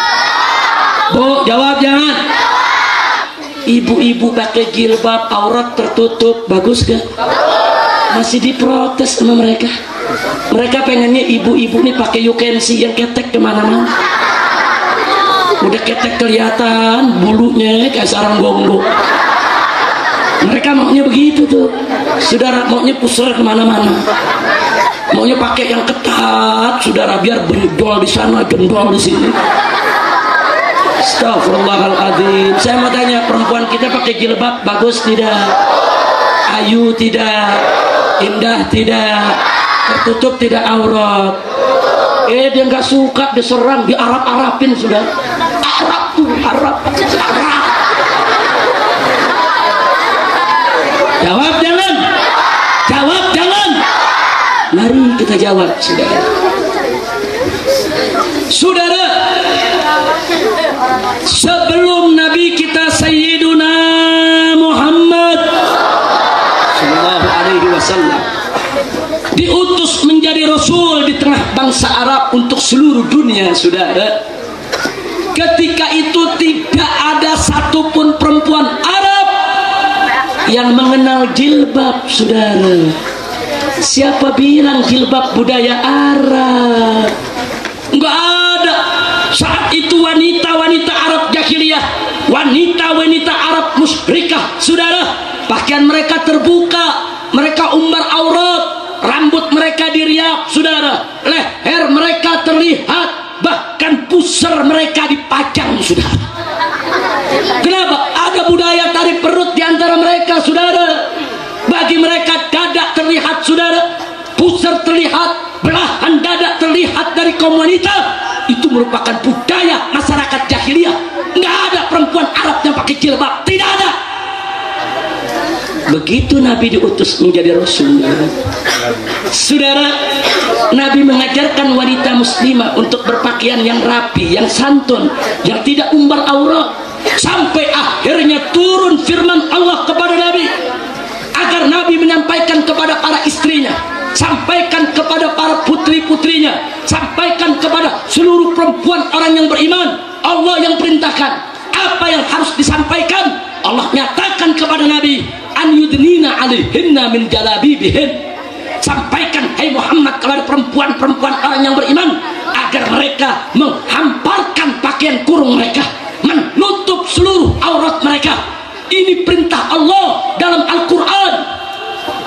Bu, jawab jangan. Ibu-ibu pakai jilbab, aurat tertutup, bagus gak? Masih diprotes sama mereka. Mereka pengennya ibu-ibu nih pakai you can see yang ketek kemana-mana. Udah ketek kelihatan bulunya kayak sarang gonggong. Mereka maunya begitu tuh. Saudara maunya pusar kemana-mana. Maunya pakai yang ketat, saudara, biar gendol di sana, gendol di sini. Astagfirullahaladzim. Saya mau tanya, perempuan kita pakai jilbab bagus tidak? Ayu tidak? Indah tidak? Tertutup tidak aurat? Dia nggak suka diserang, diarap-arapin sudah. Arap tuh, arap. Jawab jangan. Jawab jangan. Mari kita jawab, saudara. Saudara, sebelum Nabi kita Sayyiduna Muhammad sallallahu alaihi wasallam diutus menjadi rasul di tengah bangsa Arab untuk seluruh dunia, saudara, ketika itu tidak ada satupun perempuan Arab yang mengenal jilbab, saudara. Siapa bilang jilbab budaya Arab? Enggak ada. Saat itu wanita-wanita Arab jahiliyah, wanita-wanita Arab musyrikah, saudara, pakaian mereka terbuka, mereka umbar aurat, rambut mereka diriap, saudara, leher mereka terlihat, bahkan pusar mereka dipajang, saudara. Kenapa? Ada budaya tarik perut di antara mereka, saudara. Bagi mereka dada terlihat, saudara, pusar terlihat, belahan dada terlihat dari kaum wanita. Itu merupakan budaya masyarakat jahiliyah. Nggak ada perempuan Arab yang pakai jilbab, tidak ada. Begitu Nabi diutus menjadi Rasul, saudara, Nabi mengajarkan wanita muslimah untuk berpakaian yang rapi, yang santun, yang tidak umbar aurat, sampai akhirnya turun firman Allah kepada Nabi agar Nabi menyampaikan kepada para istrinya, sampaikan kepada para putri-putrinya, sampaikan kepada seluruh perempuan orang yang beriman. Allah yang perintahkan apa yang harus disampaikan. Allah nyatakan kepada Nabi, an yudnina alaihinna min jalabibihin. Sampaikan, hai Muhammad, kepada perempuan-perempuan orang yang beriman agar mereka menghamparkan pakaian kurung mereka, menutup seluruh aurat mereka. Ini perintah Allah dalam Al-Quran.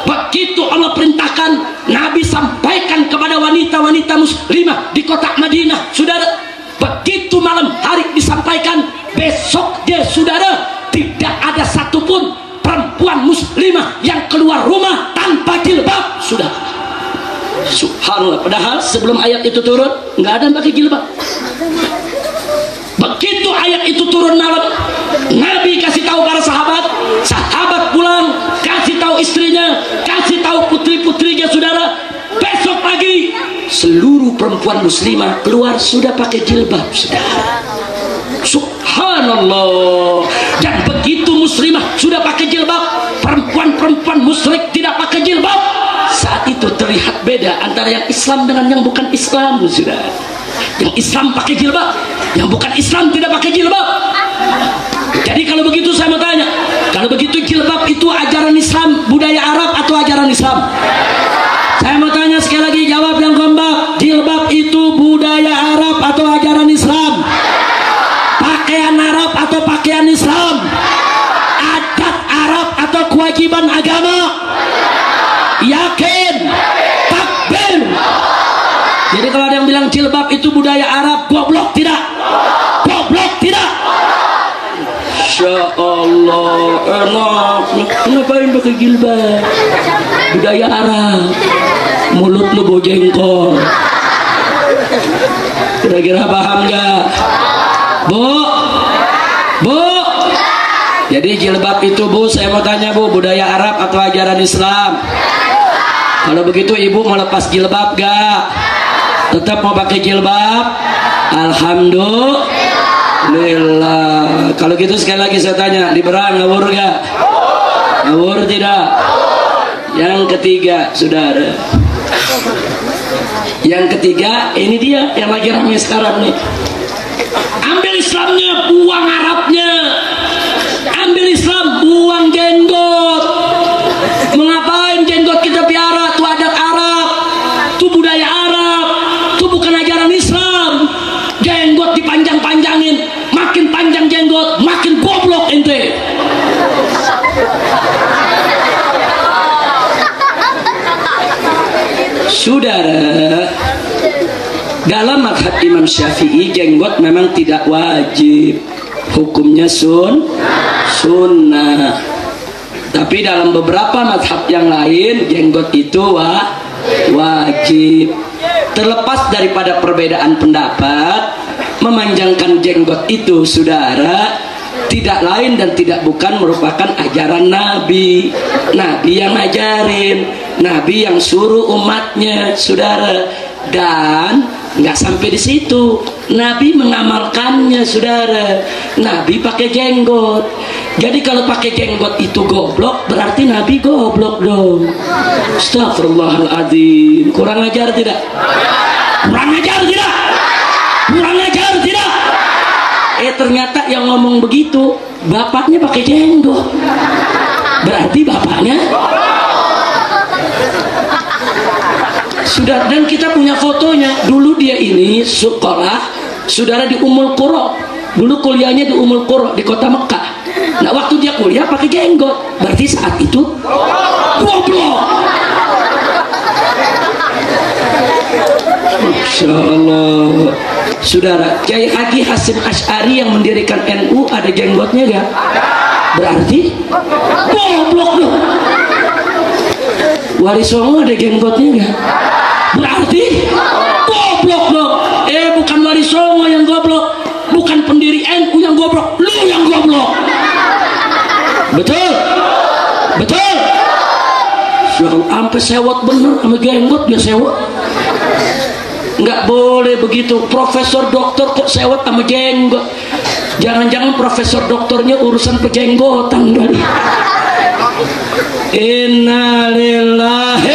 Begitu Allah perintahkan, Nabi sampaikan kepada wanita-wanita muslimah di kota Madinah, saudara. Begitu malam hari disampaikan, besok dia, saudara, tidak ada satupun perempuan muslimah yang keluar rumah tanpa jilbab, saudara. Subhanallah. Padahal sebelum ayat itu turun nggak ada yang pakai jilbab. Begitu ayat itu turun malam, Nabi kasih tahu para sahabat, sahabat pulang kasih tahu istrinya, kasih tahu putri-putrinya, saudara. Besok pagi seluruh perempuan muslimah keluar sudah pakai jilbab, saudara. Subhanallah. Dan begitu muslimah sudah pakai jilbab, perempuan-perempuan musyrik tidak pakai jilbab. Saat itu terlihat beda antara yang Islam dengan yang bukan Islam, saudara. Yang Islam pakai jilbab, yang bukan Islam tidak pakai jilbab. Jadi kalau begitu saya mau tanya, kalau begitu jilbab itu ajaran Islam, budaya Arab atau ajaran Islam? Saya mau tanya sekali lagi, jawab yang kompak. Jilbab itu budaya Arab atau ajaran Islam? Pakaian Arab atau pakaian Islam? Adat Arab atau kewajiban agama? Yakin? Takbir. Jadi kalau ada yang bilang jilbab itu budaya Arab, goblok tidak? Goblok tidak? Insya Allah enak. Ngapain pakai jilbab? Budaya Arab. Mulut lu bau jengkol. Kira-kira paham nggak? Bu? Bu? Jadi jilbab itu, Bu, saya mau tanya, Bu, budaya Arab atau ajaran Islam? Kalau begitu ibu mau lepas jilbab gak? Tetap mau pakai jilbab? Alhamdulillah. Kalau gitu sekali lagi saya tanya, liberal ngawur gak? Ngawur tidak? Yang ketiga, saudara, yang ketiga, ini dia yang lagi ramai sekarang nih. Ambil Islamnya, buang Arabnya. Ambil Islam, buang jenggot. Mengapain jenggot kita piara? Itu adat Arab, itu budaya Arab, itu bukan ajaran Islam. Jenggot dipanjang-panjangin, makin panjang jenggot makin goblok ente. Saudara, dalam mazhab Imam Syafi'i jenggot memang tidak wajib, hukumnya sunnah. Tapi dalam beberapa mazhab yang lain jenggot itu wajib. Terlepas daripada perbedaan pendapat, memanjangkan jenggot itu saudara tidak lain dan tidak bukan merupakan ajaran Nabi. Nabi yang ngajarin, Nabi yang suruh umatnya saudara. Dan nggak sampai di situ, Nabi mengamalkannya saudara. Nabi pakai jenggot. Jadi kalau pakai jenggot itu goblok, berarti Nabi goblok dong. Astagfirullahaladzim. Kurang ajar tidak? Kurang ajar tidak? Kurang ajar tidak? Ternyata yang ngomong begitu bapaknya pakai jenggot. Berarti bapaknya sudah. Dan kita punya fotonya. Dulu dia ini sekolah saudara di Ummul Qura. Dulu kuliahnya di Ummul Qura di kota Mekah. Nah waktu dia kuliah pakai jenggot, berarti saat itu goblok. Masya Allah. Saudara, Kiai Haji Hasyim Asy'ari yang mendirikan NU ada jenggotnya gak? Berarti goblok dong. Wali Songo ada jenggotnya gak? Berarti goblok dong. Bukan Wali Songo yang goblok, bukan pendiri NU yang goblok, lu yang goblok. Betul? Betul? Sampai sewot bener sama jenggot dia sewot. Nggak boleh begitu. Profesor doktor kok sewot sama jenggot. Jangan-jangan profesor doktornya urusan pejenggotan kan? Innalillahi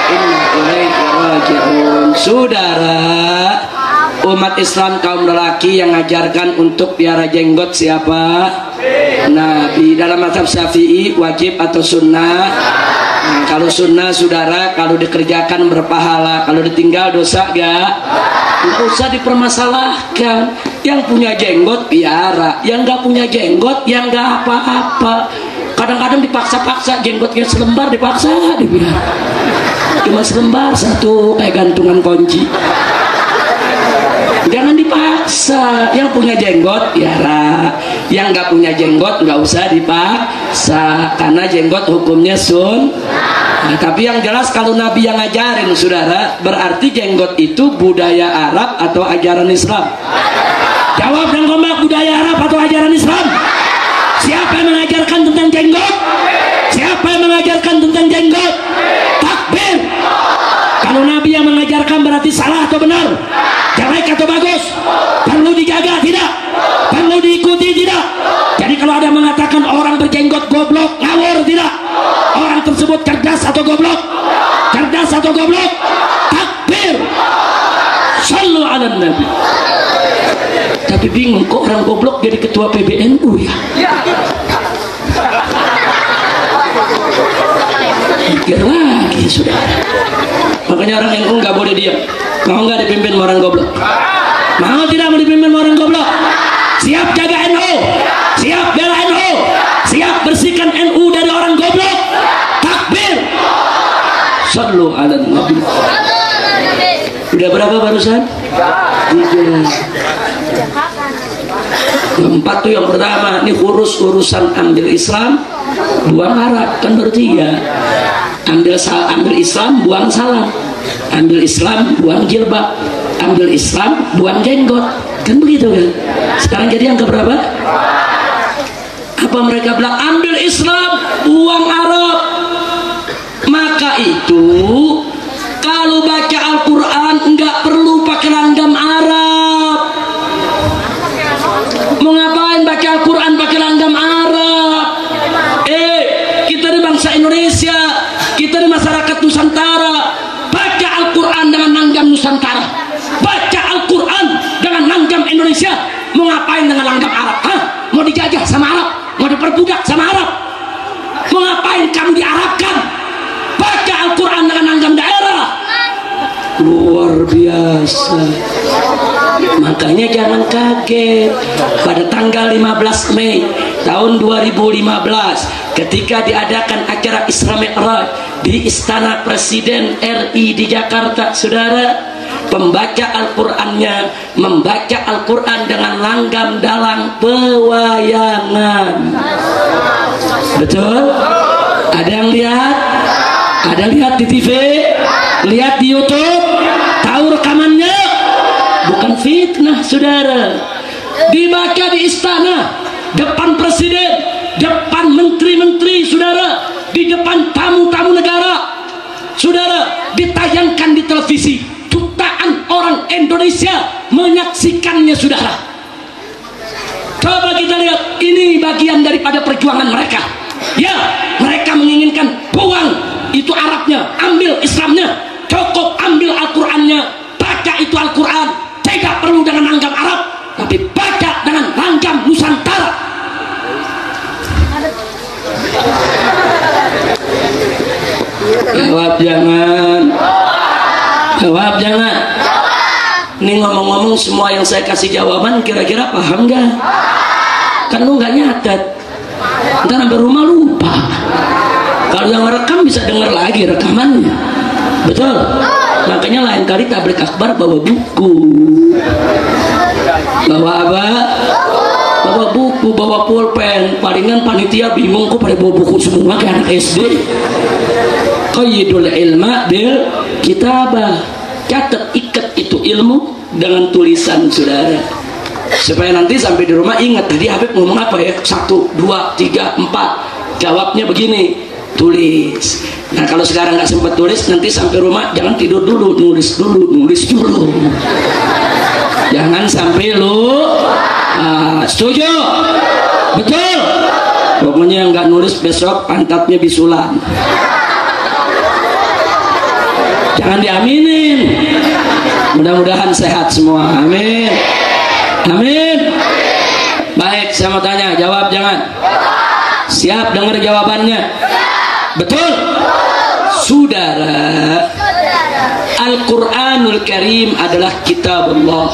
inna ilaihi raji'un. Saudara, umat Islam kaum lelaki yang ngajarkan untuk piara jenggot siapa? Nabi. Dalam mazhab Syafi'i wajib atau sunnah? Kalau sunnah saudara, kalau dikerjakan berpahala, kalau ditinggal dosa gak? Nggak usah dipermasalahkan. Yang punya jenggot piara, yang gak punya jenggot yang gak apa-apa. Kadang-kadang dipaksa-paksa, jenggotnya selembar dipaksa dibilang. Cuma selembar satu kayak gantungan kunci. Jangan dipaksa. Yang punya jenggot piara, yang gak punya jenggot gak usah dipaksa, karena jenggot hukumnya Nah, tapi yang jelas kalau Nabi yang ngajarin saudara, berarti jenggot itu budaya Arab atau ajaran Islam? Jawab dan kompak, budaya Arab atau ajaran Islam? Siapa yang mengajarkan tentang jenggot? Siapa yang mengajarkan tentang jenggot? Takbir. Kalau Nabi yang mengajarkan berarti salah atau benar? Jelek atau bagus? Perlu dijaga tidak? Perlu diikuti tidak? Jadi kalau ada mengatakan orang berjenggot goblok, ngawur tidak? Orang tersebut cerdas atau goblok? Cerdas atau goblok? Takbir. Shallu ala Nabi. Tapi bingung kok orang goblok jadi ketua PBNU ya? Mikir lagi sudah. Makanya orang NU nggak boleh diam. Mau nggak dipimpin orang goblok? Mau tidak mau dipimpin orang goblok? Siap jaga NU, siap bela NU, siap bersihkan NU dari orang goblok. Takbir. Sallu ala Nabi. Udah berapa barusan? 3. Keempat tuh yang pertama, ini urusan ambil Islam, buang Arab, kan baru 3. Ambil Islam, buang salam. Ambil Islam, buang jilbab. Ambil Islam, buang jenggot. Kan begitu kan? Sekarang jadi yang keberapa? Apa mereka bilang? Ambil Islam, buang Arab. Maka itu kalau baca Al-Quran nggak perlu pakai langgam Arab. Mau ngapain baca Al-Quran pakai langgam Arab? Kita di bangsa Indonesia, kita di masyarakat Nusantara, baca Al-Quran dengan langgam Nusantara, baca Al-Quran dengan langgam Indonesia. Mau ngapain dengan langgam Arab? Hah? Mau dijajah sama Arab? Mau diperbudak sama Arab? Mau ngapain kamu diarabkan? Baca Al-Quran dengan langgam daerah. Luar biasa. Makanya jangan kaget pada tanggal 15 Mei tahun 2015 ketika diadakan acara Isra Mi'raj di Istana Presiden RI di Jakarta, saudara, pembaca Al-Qur'annya membaca Al-Qur'an dengan langgam dalang pewayangan. Betul? Ada yang lihat? Ada lihat di TV? Lihat di YouTube? Tahu rekamannya? Bukan fitnah, saudara. Dibaca di istana, depan presiden, depan menteri-menteri, saudara, di depan tamu-tamu negara, saudara, ditayangkan di televisi. Jutaan orang Indonesia menyaksikannya, saudara. Coba kita lihat, ini bagian daripada perjuangan mereka. Ya, mereka menginginkan buang itu Arabnya, ambil Islamnya, cukup ambil Al-Qur'annya, baca itu Al-Qur'an, tidak perlu dengan langgam Arab, tapi baca dengan langgam Nusantara. Jawab jangan. Jawab jangan. Ini ngomong-ngomong semua yang saya kasih jawaban kira-kira paham gak? Kan lu gak nyatet, ntar sampai rumah lupa. Kalau yang merekam bisa dengar lagi rekamannya. Betul? Makanya lain kali tablik akbar bawa buku. Bawa apa? Bawa buku, bawa pulpen. Palingan panitia bingung kok pada bawa buku semua kayak anak SD. Qayyidul ilma bil kitabah. Catat, ikat itu ilmu dengan tulisan, saudara, supaya nanti sampai di rumah ingat tadi Habib ngomong apa ya, 1, 2, 3, 4, jawabnya begini, tulis. Nah kalau sekarang nggak sempat tulis, nanti sampai rumah jangan tidur dulu, nulis dulu, jangan sampai lu setuju? Betul? Pokoknya yang nggak nulis besok pantatnya bisulan. Jangan diaminin. Mudah-mudahan sehat semua. Amin. Amin. Baik, saya mau tanya, jawab jangan. Siap dengar jawabannya? Betul? Saudara, Al-Quranul Karim adalah kitab Allah.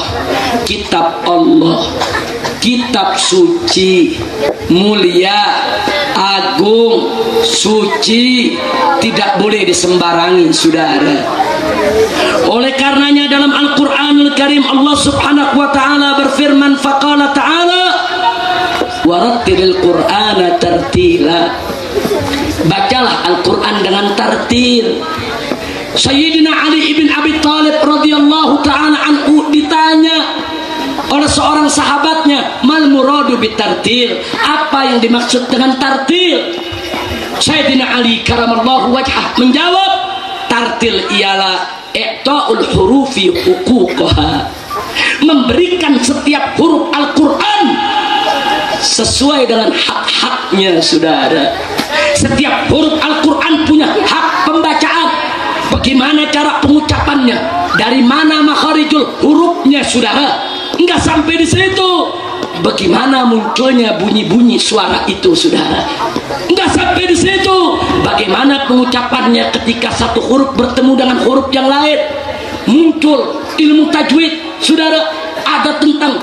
Kitab Allah, kitab suci, mulia, agung, suci, tidak boleh disembarangi, saudara. Oleh karenanya dalam Al-Quranul Karim Allah Subhanahu wa ta'ala berfirman, faqala ta'ala warattilil Qur'ana tartila. Bacalah Al-Quran dengan tartil. Sayyidina Ali ibn Abi Thalib radhiyallahu ta'ala anhu ditanya oleh seorang sahabatnya, mal muradu bitartil, apa yang dimaksud dengan tartil? Sayyidina Ali karamallahu wajhah menjawab, tartil ialah i'ta'ul hurufi huquqaha, memberikan setiap huruf Al-Quran sesuai dengan hak-haknya, saudara. Setiap huruf Al-Quran punya hak pembacaan. Bagaimana cara pengucapannya, dari mana makharijul hurufnya, saudara. Enggak sampai di situ, bagaimana munculnya bunyi-bunyi suara itu, saudara. Enggak sampai di situ, bagaimana pengucapannya ketika satu huruf bertemu dengan huruf yang lain. Muncul ilmu tajwid, saudara. Ada tentang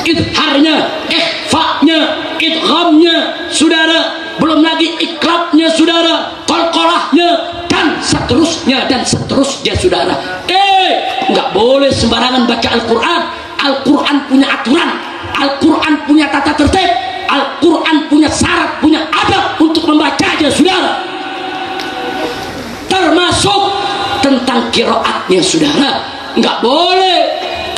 idharnya, ikhfa'nya, idghamnya, saudara. Belum lagi ikrabnya, saudara, qalqalahnya, dan seterusnya dan seterusnya, saudara. Enggak boleh sembarangan baca Al-Quran. Al-Quran punya aturan, Al-Quran punya tata tertib, Al-Quran punya syarat, punya adab untuk membacanya, saudara. Termasuk tentang qiraatnya, saudara. Enggak boleh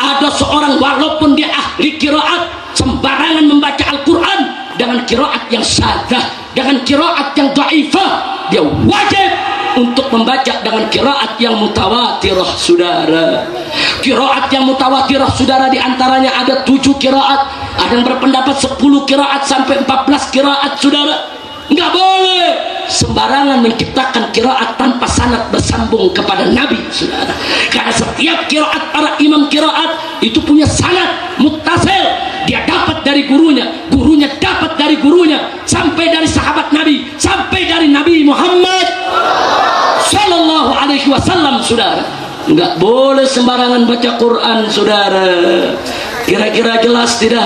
ada seorang walaupun dia ahli qiraat sembarangan membaca Al-Quran dengan qiraat yang syadzah, dengan qiraat yang dhaifah. Dia wajib untuk membaca dengan qiraat yang mutawatirah, saudara. Qiraat yang mutawatirah, saudara, diantaranya ada 7 qiraat. Ada yang berpendapat 10 qiraat sampai 14 qiraat, saudara. Enggak boleh sembarangan menciptakan qiraat tanpa sanad bersambung kepada Nabi, saudara. Karena setiap qiraat para imam qiraat itu punya sanad muttasil. Dia dapat dari gurunya, gurunya dapat dari gurunya, sampai dari sahabat Nabi, sampai dari Nabi Muhammad Sallallahu Alaihi Wasallam, saudara. Enggak boleh sembarangan baca Quran, saudara. Kira-kira jelas tidak?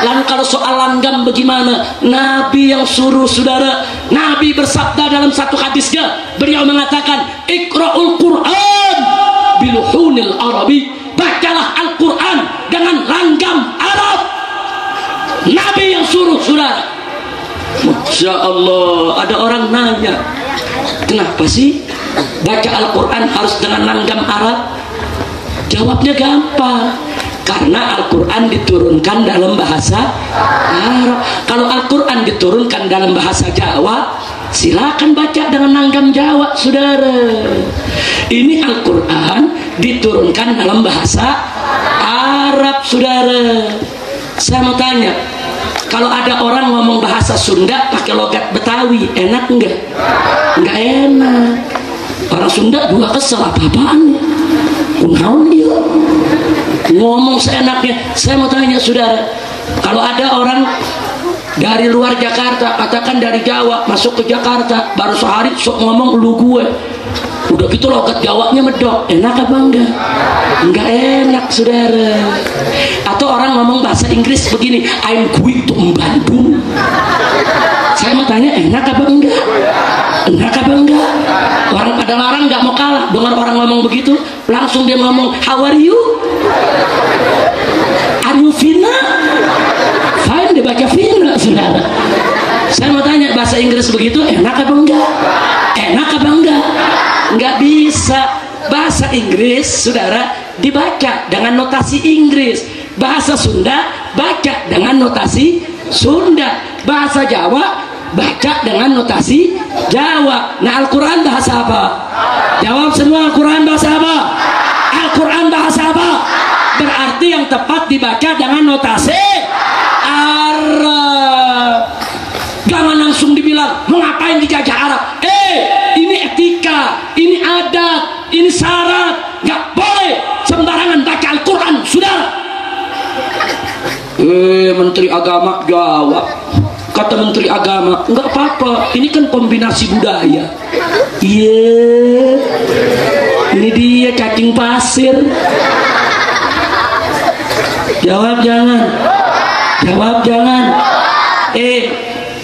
Lalu kalau soal langgam bagaimana? Nabi yang suruh, saudara. Nabi bersabda dalam satu hadisnya, beliau mengatakan, Iqra'ul Qur'an biluhunil Arabi. Bacalah Al-Quran dengan langgam Arab. Nabi yang suruh, saudara. Masya Allah. Ada orang nanya, kenapa sih baca Al-Quran harus dengan langgam Arab? Jawabnya gampang, karena Al-Quran diturunkan dalam bahasa Arab. Kalau Al-Quran diturunkan dalam bahasa Jawa, silakan baca dengan langgam Jawa, saudara. Ini Al-Quran diturunkan dalam bahasa Arab, saudara. Saya mau tanya, kalau ada orang ngomong bahasa Sunda pakai logat Betawi, enak enggak? Enggak enak. Orang Sunda juga kesel, apa-apaan ya? Kunaon dia ngomong seenaknya. Saya mau tanya, saudara, kalau ada orang dari luar Jakarta, katakan dari Jawa masuk ke Jakarta, baru sehari sok ngomong lu gue, udah gitu logat Jawanya medok, enak apa enggak? Enggak enak, saudara. Atau orang ngomong bahasa Inggris begini, I'm going to Bandung. Saya mau tanya, enak apa enggak? Enak apa enggak? Orang pada larang nggak mau kalah. Dengar orang ngomong begitu, langsung dia ngomong, how are you? Are you Vina? Fine, dia baca Vina, saudara. Saya mau tanya, bahasa Inggris begitu enak apa enggak? Enak apa enggak? Enggak bisa. Bahasa Inggris, saudara, dibaca dengan notasi Inggris. Bahasa Sunda baca dengan notasi Sunda. Bahasa Jawa baca dengan notasi Jawa. Nah, Al-Quran bahasa apa? Jawab semua, Al-Quran bahasa apa? Al-Quran bahasa apa? Berarti yang tepat dibaca dengan notasi Arab. Jangan langsung dibilang, mau ngapain dijajah Arab? Ini etika, ini adat, ini syarat. Gak boleh sembarangan baca Al-Quran, saudara. Menteri Agama jawab. Kata Menteri Agama, enggak apa-apa, ini kan kombinasi budaya. Iya, ini dia cacing pasir. Jawab jangan. Jawab jangan.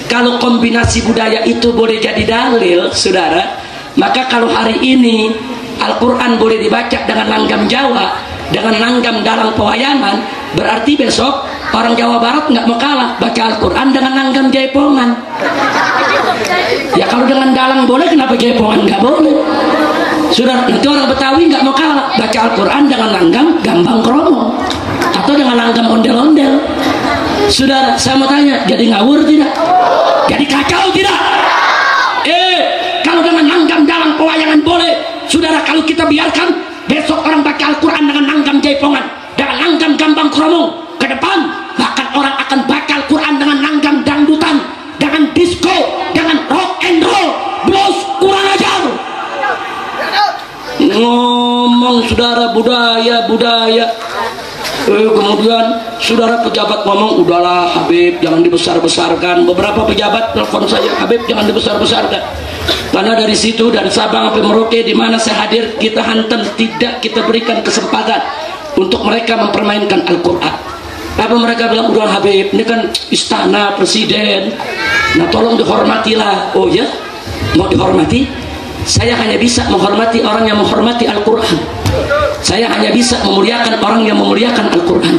Kalau kombinasi budaya itu boleh jadi dalil, saudara, maka kalau hari ini Al-Quran boleh dibaca dengan langgam Jawa, dengan langgam dalang pewayangan, berarti besok orang Jawa Barat nggak mau kalah baca Al-Quran dengan langgam Jaipongan. Ya kalau dengan dalang boleh, kenapa Jaipongan nggak boleh? Saudara, nanti orang Betawi nggak mau kalah baca Al-Quran dengan langgam Gambang Kromo atau dengan langgam ondel-ondel. Saudara, saya mau tanya, jadi ngawur tidak? Jadi kacau tidak? Kalau dengan langgam dalang pewayangan boleh, saudara, kalau kita biarkan besok orang baca Al-Quran dengan langgam Jaipongan, dengan langgam Gambang Kromo, ke depan bahkan orang akan baca Al-Quran dengan langgam dangdutan, dengan disco, dengan rock and roll, blues, kurang ajar. Ngomong, saudara, budaya. Kemudian saudara pejabat ngomong, udahlah Habib, jangan dibesar-besarkan. Beberapa pejabat telepon saya, Habib jangan dibesar-besarkan, karena dari situ, dari Sabang sampai Merauke di mana saya hadir, kita hantam, tidak kita berikan kesempatan untuk mereka mempermainkan Al-Quran. Apa mereka bilang, udah Habib, ini kan istana presiden, nah tolong dihormatilah. Oh ya, mau dihormati? Saya hanya bisa menghormati orang yang menghormati Al-Quran. Saya hanya bisa memuliakan orang yang memuliakan Al-Quran.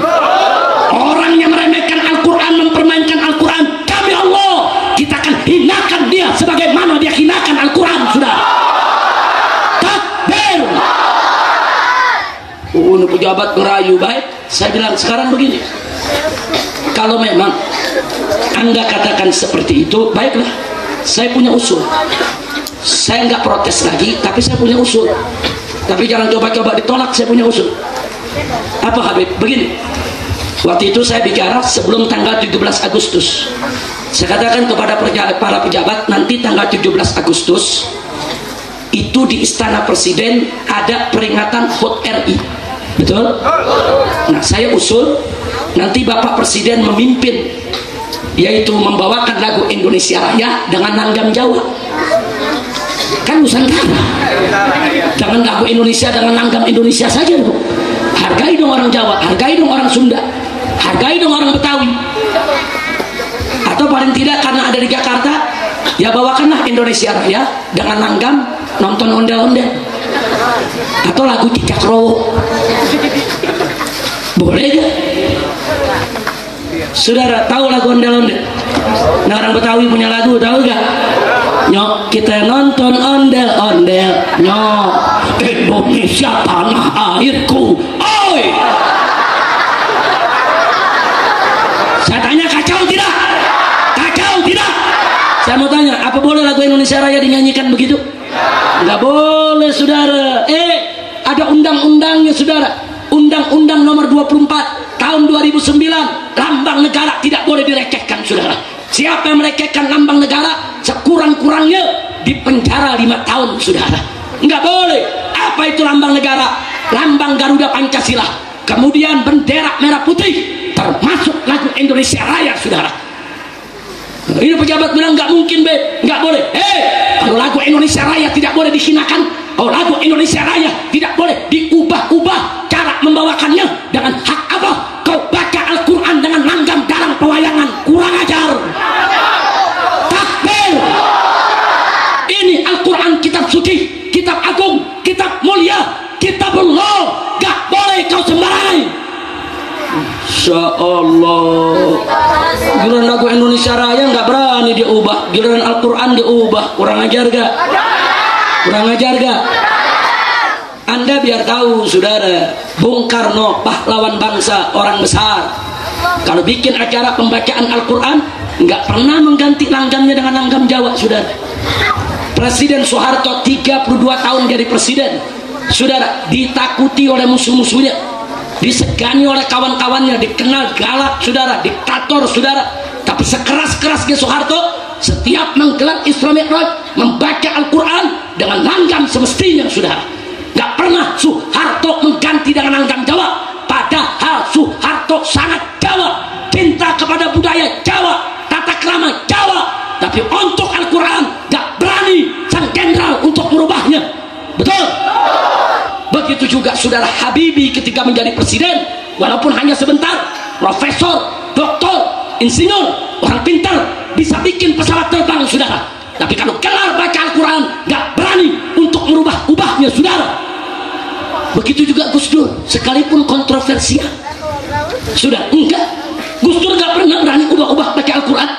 Orang yang meremehkan Al-Quran, mempermainkan Al-Quran, kami Allah, kita akan hinakan dia sebagaimana dia hinakan Al-Quran, sudah. Takbir. Ini pejabat ngerayu, baik. Saya bilang sekarang begini, kalau memang Anda katakan seperti itu, baiklah, saya punya usul. Saya nggak protes lagi, tapi saya punya usul. Tapi jangan coba-coba ditolak, saya punya usul. Apa Habib? Begini, waktu itu saya bicara sebelum tanggal 17 Agustus. Saya katakan kepada para pejabat, nanti tanggal 17 Agustus itu di Istana Presiden ada peringatan HUT RI. Betul? Nah, saya usul nanti Bapak Presiden memimpin, yaitu membawakan lagu Indonesia Raya dengan langgam Jawa. Kan Nusantara, jangan lagu Indonesia dengan langgam Indonesia saja, Bu. Hargai dong orang Jawa, hargai dong orang Sunda, hargai dong orang Betawi. Atau paling tidak karena ada di Jakarta, ya bawakanlah Indonesia Raya dengan langgam nonton ondel-ondel atau lagu Cicak Rowo. Boleh gak? Saudara tahu lagu ondel-ondel? Nah, orang Betawi punya lagu, tahu gak? Nyok kita nonton ondel-ondel, nyok Indonesia tanah airku, oi. Saya tanya, kacau tidak? Kacau tidak? Saya mau tanya, apa boleh lagu Indonesia Raya dinyanyikan begitu? Nggak boleh, saudara. Ada undang-undangnya, saudara. Undang-undang nomor 24 tahun 2009, lambang negara tidak boleh direcehkan, saudara. Siapa yang melecehkan lambang negara, sekurang-kurangnya dipenjara 5 tahun, saudara. Nggak boleh. Apa itu lambang negara? Lambang Garuda Pancasila, kemudian bendera merah putih, termasuk lagu Indonesia Raya, saudara. Ini pejabat bilang nggak mungkin, nggak boleh. Kalau lagu Indonesia Raya tidak boleh dihinakan, kalau lagu Indonesia Raya tidak boleh diubah-ubah cara membawakannya, dengan hak apa kau baca Al-Quran dengan langgam dalam pewayangan? Kurang ajar. Takbir. Ini Al-Quran, kitab suci, kitab agung, kitab mulia, kitabullah. Gak boleh kau sembarangan. Insya Allah. Giliran lagu Indonesia Raya nggak berani diubah, giliran Al-Quran diubah. Kurang ajar gak? Kurang ajar gak? Anda biar tahu, saudara, Bung Karno, pahlawan bangsa, orang besar, kalau bikin acara pembacaan Al-Quran nggak pernah mengganti langgamnya dengan langgam Jawa, saudara. Presiden Soeharto 32 tahun jadi presiden, saudara, ditakuti oleh musuh-musuhnya, disegani oleh kawan-kawannya, dikenal galak, saudara, diktator, saudara. Tapi sekeras-kerasnya Soeharto, setiap menggelar Isra Mi'raj, membaca Al-Quran dengan langgam semestinya, saudara. Gak pernah Soeharto mengganti dengan langgam Jawa, padahal Soeharto sangat Jawa, cinta kepada budaya Jawa, tata krama Jawa. Tapi untuk Al-Quran gak berani sang jenderal untuk merubahnya. Betul? Begitu juga saudara Habibie ketika menjadi presiden, walaupun hanya sebentar, profesor, doktor, insinyur, orang pintar, bisa bikin pesawat terbang, saudara. Tapi kalau kelar baca Al-Quran, gak berani untuk merubah-ubahnya, saudara. Begitu juga Gus Dur, sekalipun kontroversial, sudah enggak, Gus Dur gak pernah berani ubah-ubah baca Al-Quran,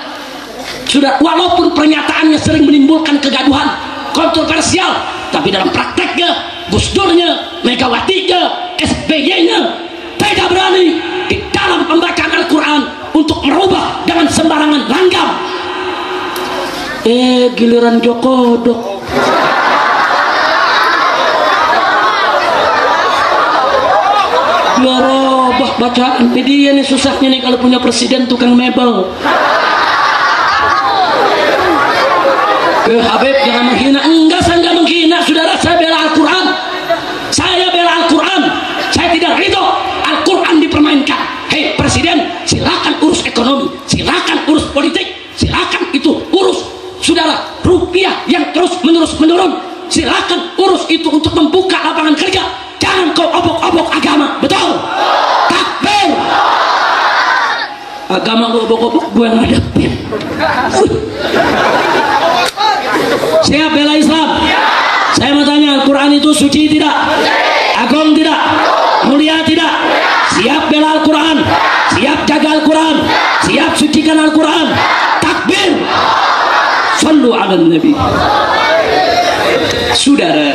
sudah. Walaupun pernyataannya sering menimbulkan kegaduhan, kontroversial, tapi dalam prakteknya Gus Durnya, Megawatinya, SBY-nya tidak berani di dalam pembacaan Al-Quran untuk merubah dengan sembarangan langgam. Giliran Joko Dok, dia robah bacaan. Dia nih susahnya nih kalau punya presiden tukang mebel. Habib jangan menghina. Enggak, saya enggak menghina, saudara. Saya bela Al-Quran. Saya bela Al-Quran. Saya tidak ridho Al-Quran dipermainkan. Hei presiden, silakan urus ekonomi, silakan urus politik, silakan itu urus, saudara, rupiah yang terus menerus menurun, silakan urus itu untuk membuka lapangan kerja. Jangan kau obok-obok agama. Betul? Takbir. Agama lu obok-obok, gue ngadepin. Siap bela Islam? Saya mau tanya, Al-Quran itu suci tidak? Agung tidak? Mulia tidak? Siap bela Al-Quran? Siap jaga Al-Quran? Siap sucikan Al-Quran? Takbir. Sallu ala Nabi. Saudara,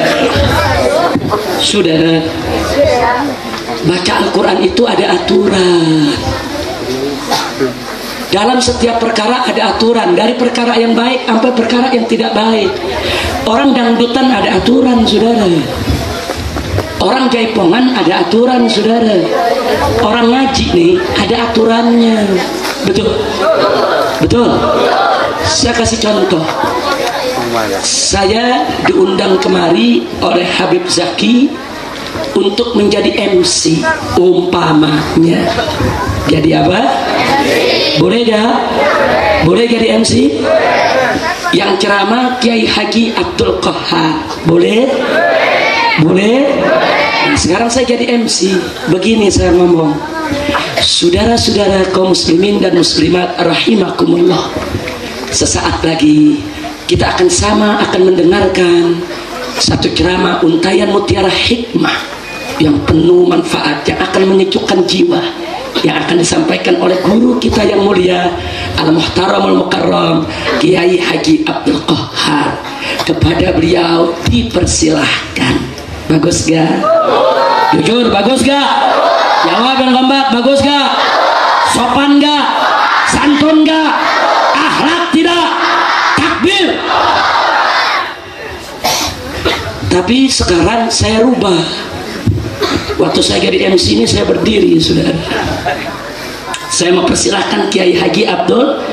baca Al-Quran itu ada aturan. Dalam setiap perkara ada aturan, dari perkara yang baik sampai perkara yang tidak baik. Orang dangdutan ada aturan, saudara. Orang jaipongan ada aturan, saudara. Orang ngaji nih ada aturannya. Betul? Betul? Saya kasih contoh. Saya diundang kemari oleh Habib Zaki untuk menjadi MC, umpamanya. Jadi apa? Boleh gak? Boleh jadi MC? Yang ceramah Kiai Haji Abdul Qahar. Boleh? Boleh? Nah, sekarang saya jadi MC. Begini saya ngomong. Saudara-saudara kaum muslimin dan muslimat rahimakumullah. Sesaat lagi kita akan mendengarkan satu ceramah untayan mutiara hikmah yang penuh manfaat, yang akan menyejukkan jiwa, yang akan disampaikan oleh guru kita yang mulia Al-Muhtaram Al-Mukarram Kiai Haji Abdul Qahhar. Kepada beliau dipersilahkan. Bagus gak? Jujur bagus gak? Jawab yang kompak, bagus gak? Sopan gak? Santun gak? Akhlak tidak? Takbir. Tapi sekarang saya rubah. Waktu saya jadi MC ini saya berdiri, saudara. Saya mau persilahkan Kiai Haji Abdul.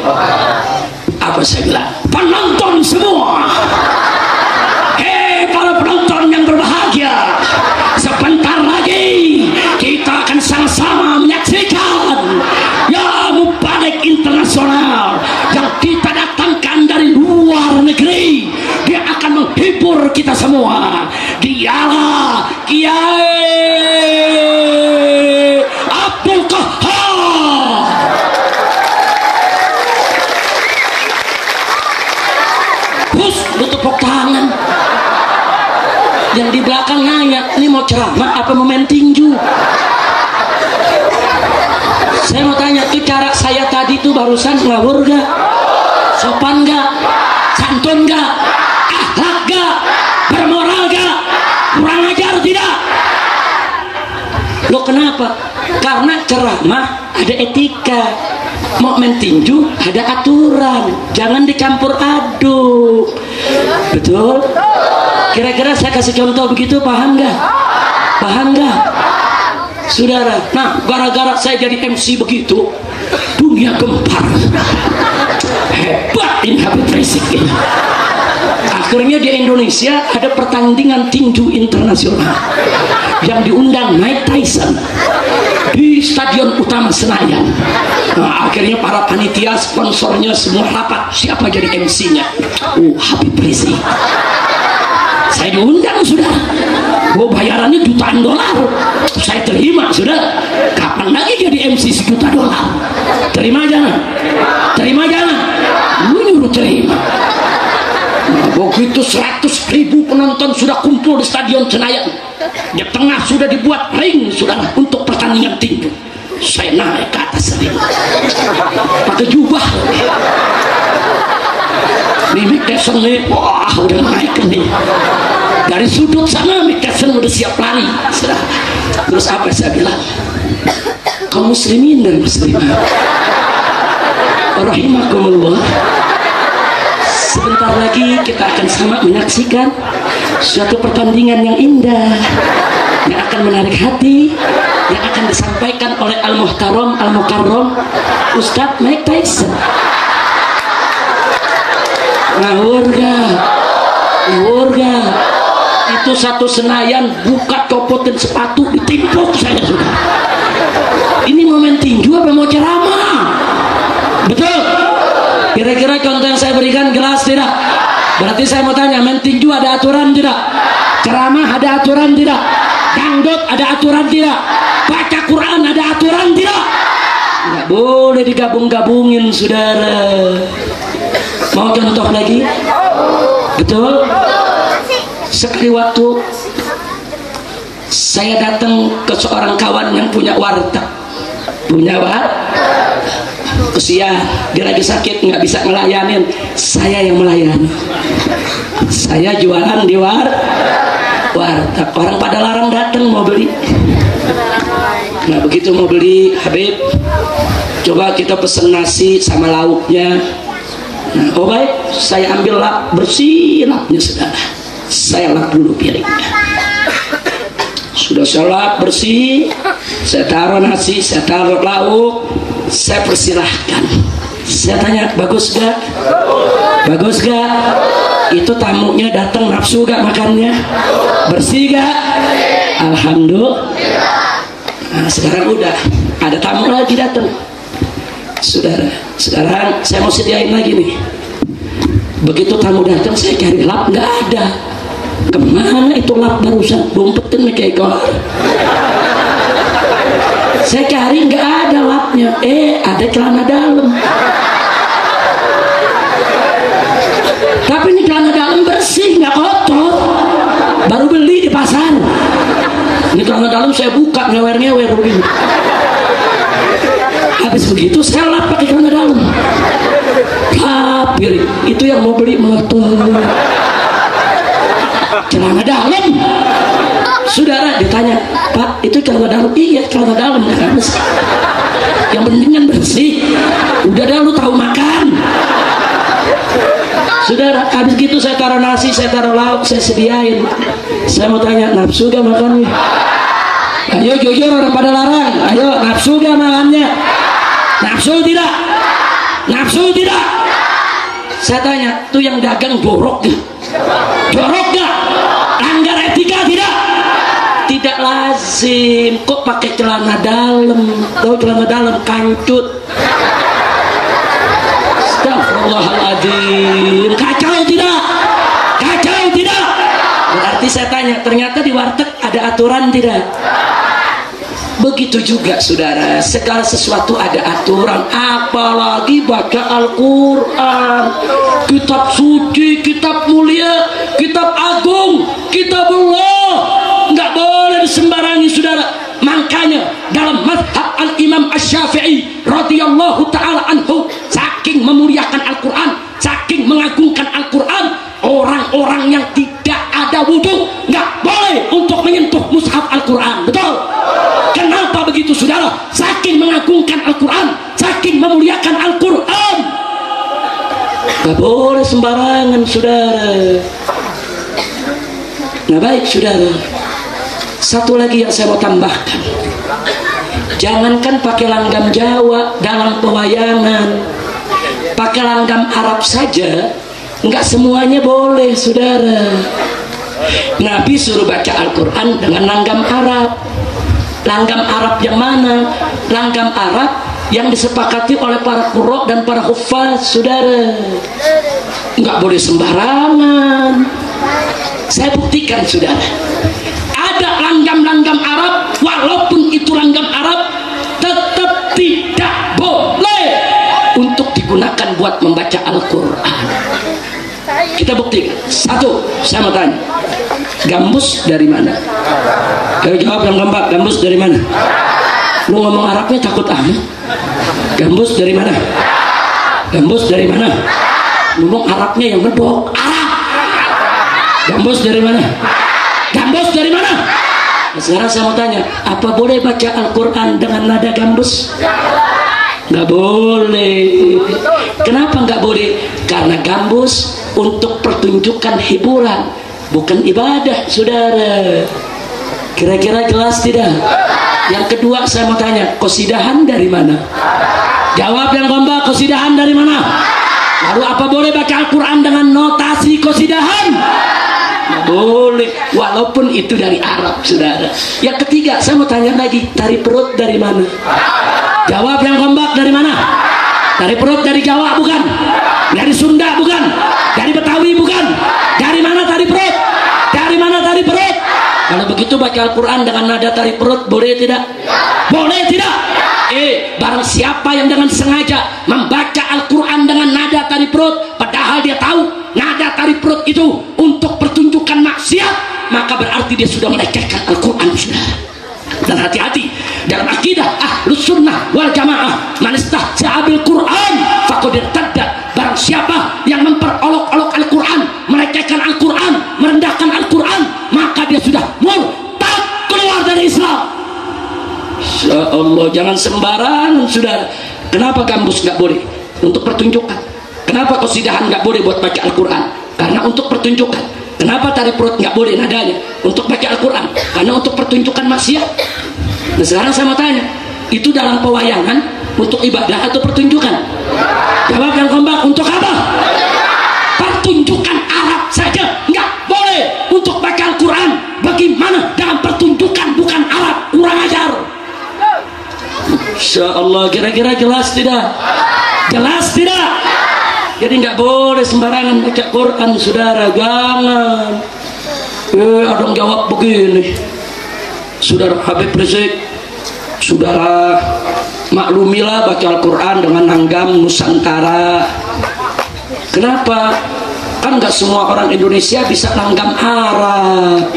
Apa saya bilang? Penonton semua. Hei para penonton yang berbahagia, sebentar lagi kita akan sama-sama menyaksikan ya Mubalik Internasional yang kita datangkan dari luar negeri. Dia akan menghibur kita semua. Dialah Kiai Abdul Qahhar. Bus, lu tepuk tangan. Yang di belakang nanya, ini mau ceramah apa mau main tinju? Saya mau tanya, tuh cara saya tadi tuh barusan ngawur gak? Sopan gak? Santun gak? Akhlak gak? Bermoral gak? Kurang ajar tidak? Lo kenapa? Karena ceramah ada etika, mau main tinju ada aturan, jangan dicampur aduk. Betul? Kira-kira saya kasih contoh begitu, paham gak? Paham gak? Saudara, nah gara-gara saya jadi MC begitu, dunia gempar. Hebat ini Habib Rizik ini. Akhirnya di Indonesia ada pertandingan tinju internasional yang diundang Mike Tyson di Stadion Utama Senayan. Nah, akhirnya para panitia sponsornya semua rapat, siapa jadi MC-nya? Oh, Habib Rizik. Saya diundang, sudah. Oh, bayarannya jutaan dolar. Saya terima, sudah. Kapan lagi jadi MC $1 juta? Terima jangan? Terima jangan? Lu nyuruh terima. Nah, begitu 100.000 penonton sudah kumpul di Stadion Senayan, di tengah sudah dibuat ring, sudah, untuk pertandingan tinju. Saya naik ke atas ring, pakai jubah. Mick Tyson nih, wah udah naik nih. Dari sudut sana Mick Tyson udah siap lari. Terus apa saya bilang? Kaum muslimin dan muslimat rahimakumullah, sebentar lagi kita akan sama menyaksikan suatu pertandingan yang indah, yang akan menarik hati, yang akan disampaikan oleh Al-Muhtaram Al-Mukarram Ustadz Mike Tyson. Ngawur gak? Ngawur gak? Itu satu Senayan buka copotin sepatu ditimpuk saya, sudah. Ini mau main tinju apa mau ceramah? Betul? Kira-kira contoh yang saya berikan jelas tidak? Berarti saya mau tanya, main tinju ada aturan tidak? Ceramah ada aturan tidak? Dangdut ada aturan tidak? Baca Quran ada aturan tidak? Nggak boleh digabung-gabungin, saudara. Mau contoh lagi? Betul? Sekali waktu saya datang ke seorang kawan yang punya warteg, punya usia, dia lagi sakit nggak bisa ngelayanin, saya yang melayani. Saya jualan di warteg, orang pada larang datang mau beli. Nah begitu mau beli, Habib, coba kita pesen nasi sama lauknya. Nah, oh baik, saya ambil lap, bersih lapnya, saudara. Saya lap dulu piringnya. Sudah saya lap bersih, saya taruh nasi, saya taruh lauk, saya persilahkan. Saya tanya, bagus gak? Bagus gak? Itu tamunya datang nafsu gak makannya? Bersih gak? Alhamdulillah. Nah sekarang udah ada tamu lagi datang. Saudara, sekarang saya mau sediain lagi nih. Begitu tamu datang saya cari lap, nggak ada. Kemana itu lap barusan? Dompetin kayak kau. Saya cari nggak ada lapnya. Ada celana dalam. Tapi ini celana dalam bersih, nggak kotor. Baru beli di pasar. Ini celana dalam saya buka ngewer-ngewer begini. Habis begitu saya lap pakai celana dalam. Tapi itu yang mau beli melotot. Celana dalam. Saudara ditanya, Pak, itu celana dalam? Iya, celana dalam. Yang penting kan bersih. Udah dah, lu tahu makan. Saudara, habis gitu saya taruh nasi, saya taruh lauk, saya sediain. Saya mau tanya, nafsu gak makannya? Ayo jujur, orang pada larang. Ayo, nafsu gak makannya? Nafsu tidak? Nafsu tidak? Saya tanya, tuh yang dagang jorok gak? Jorok gak? Langgar etika tidak? Tidak lazim. Kok pakai celana dalam? Tahu celana dalam kancut. Astagfirullahaladzim. Kacau tidak? Kacau tidak? Berarti saya tanya, ternyata di warteg ada aturan tidak? Begitu juga saudara, segala sesuatu ada aturan. Apalagi baca Al-Quran, kitab suci, kitab mulia, kitab agung, kitab Allah. Nggak boleh disembarangi saudara. Makanya dalam mazhab Al-Imam Asy-Syafi'i radhiyallahu ta'ala anhu, saking memuliakan Al-Quran, saking mengagungkan Al-Quran, orang-orang yang tidak ada wudhu nggak boleh untuk menyentuh mushaf Al-Quran. Betul? Kenapa begitu saudara? Saking mengagungkan Al-Quran, saking memuliakan Al-Quran, nggak boleh sembarangan saudara. Nah baik saudara, satu lagi yang saya mau tambahkan, jangankan pakai langgam Jawa dalam pewayangan, pakai langgam Arab saja nggak semuanya boleh saudara. Nabi suruh baca Al-Quran dengan langgam Arab. Langgam Arab yang mana? Langgam Arab yang disepakati oleh para qurra dan para huffaz saudara. Nggak boleh sembarangan. Saya buktikan saudara, ada langgam-langgam Arab, walaupun itu langgam Arab, tetap tidak boleh untuk digunakan buat membaca Al-Quran. Kita buktikan. Satu, saya mau tanya, gambus dari mana? Kalau jawab yang keempat, gambus dari mana? Lu ngomong Arabnya takut amat. Gambus dari mana? Gambus dari mana? Ngomong Arabnya yang ngedok. Arab. Gambus dari mana? Gambus dari mana? Nah, sekarang saya mau tanya, apa boleh baca Al-Quran dengan nada gambus? Nggak boleh. Kenapa nggak boleh? Karena gambus untuk pertunjukan hiburan, bukan ibadah saudara. Kira-kira jelas tidak? Yang kedua saya mau tanya, qasidahan dari mana? Jawab yang kompak, qasidahan dari mana? Lalu apa boleh baca Al-Quran dengan notasi qasidahan? Nggak boleh, walaupun itu dari Arab saudara. Yang ketiga saya mau tanya lagi, tari perut dari mana? Jawab yang kompak, dari mana? Dari perut, dari Jawa bukan? Dari Sunda bukan? Dari Betawi bukan? Dari mana tari perut? Dari mana tari perut? Kalau begitu baca Al-Quran dengan nada tari perut boleh tidak? Boleh tidak? Barang siapa yang dengan sengaja membaca Al-Quran dengan nada tari perut, padahal dia tahu nada tari perut itu untuk pertunjukan maksiat, maka berarti dia sudah melecehkan Al-Quran saudara. Dan hati-hati dalam akidah Ahlus Sunnah wal Jamaah, man istahza'a bil Quran faqad irtadda. Barang siapa yang memperolok-olok Al-Quran, melecehkan Al-Quran, merendahkan Al-Quran, maka dia sudah murtad, keluar dari Islam. Insya Allah, jangan sembarangan saudara. Kenapa gambus nggak boleh? Untuk pertunjukan. Kenapa qasidahan nggak boleh buat baca Al-Quran? Karena untuk pertunjukan. Kenapa tari perut nggak boleh nadanya? Untuk baca Al-Quran. Karena untuk pertunjukan maksiat. Nah sekarang saya mau tanya, itu dalam pewayangan untuk ibadah atau pertunjukan? Jawab yang kompak, untuk apa? Pertunjukan Arab saja nggak boleh untuk baca Al-Quran. Bagaimana dalam pertunjukan bukan Arab? Kurang ajar. Insya Allah, kira-kira jelas tidak? Jelas tidak? Jadi nggak boleh sembarangan baca Quran saudara, jangan. Ada yang jawab begini, Saudara Habib Rizik, saudara maklumilah baca Al-Quran dengan langgam Nusantara. Kenapa? Kan gak semua orang Indonesia bisa langgam Arab.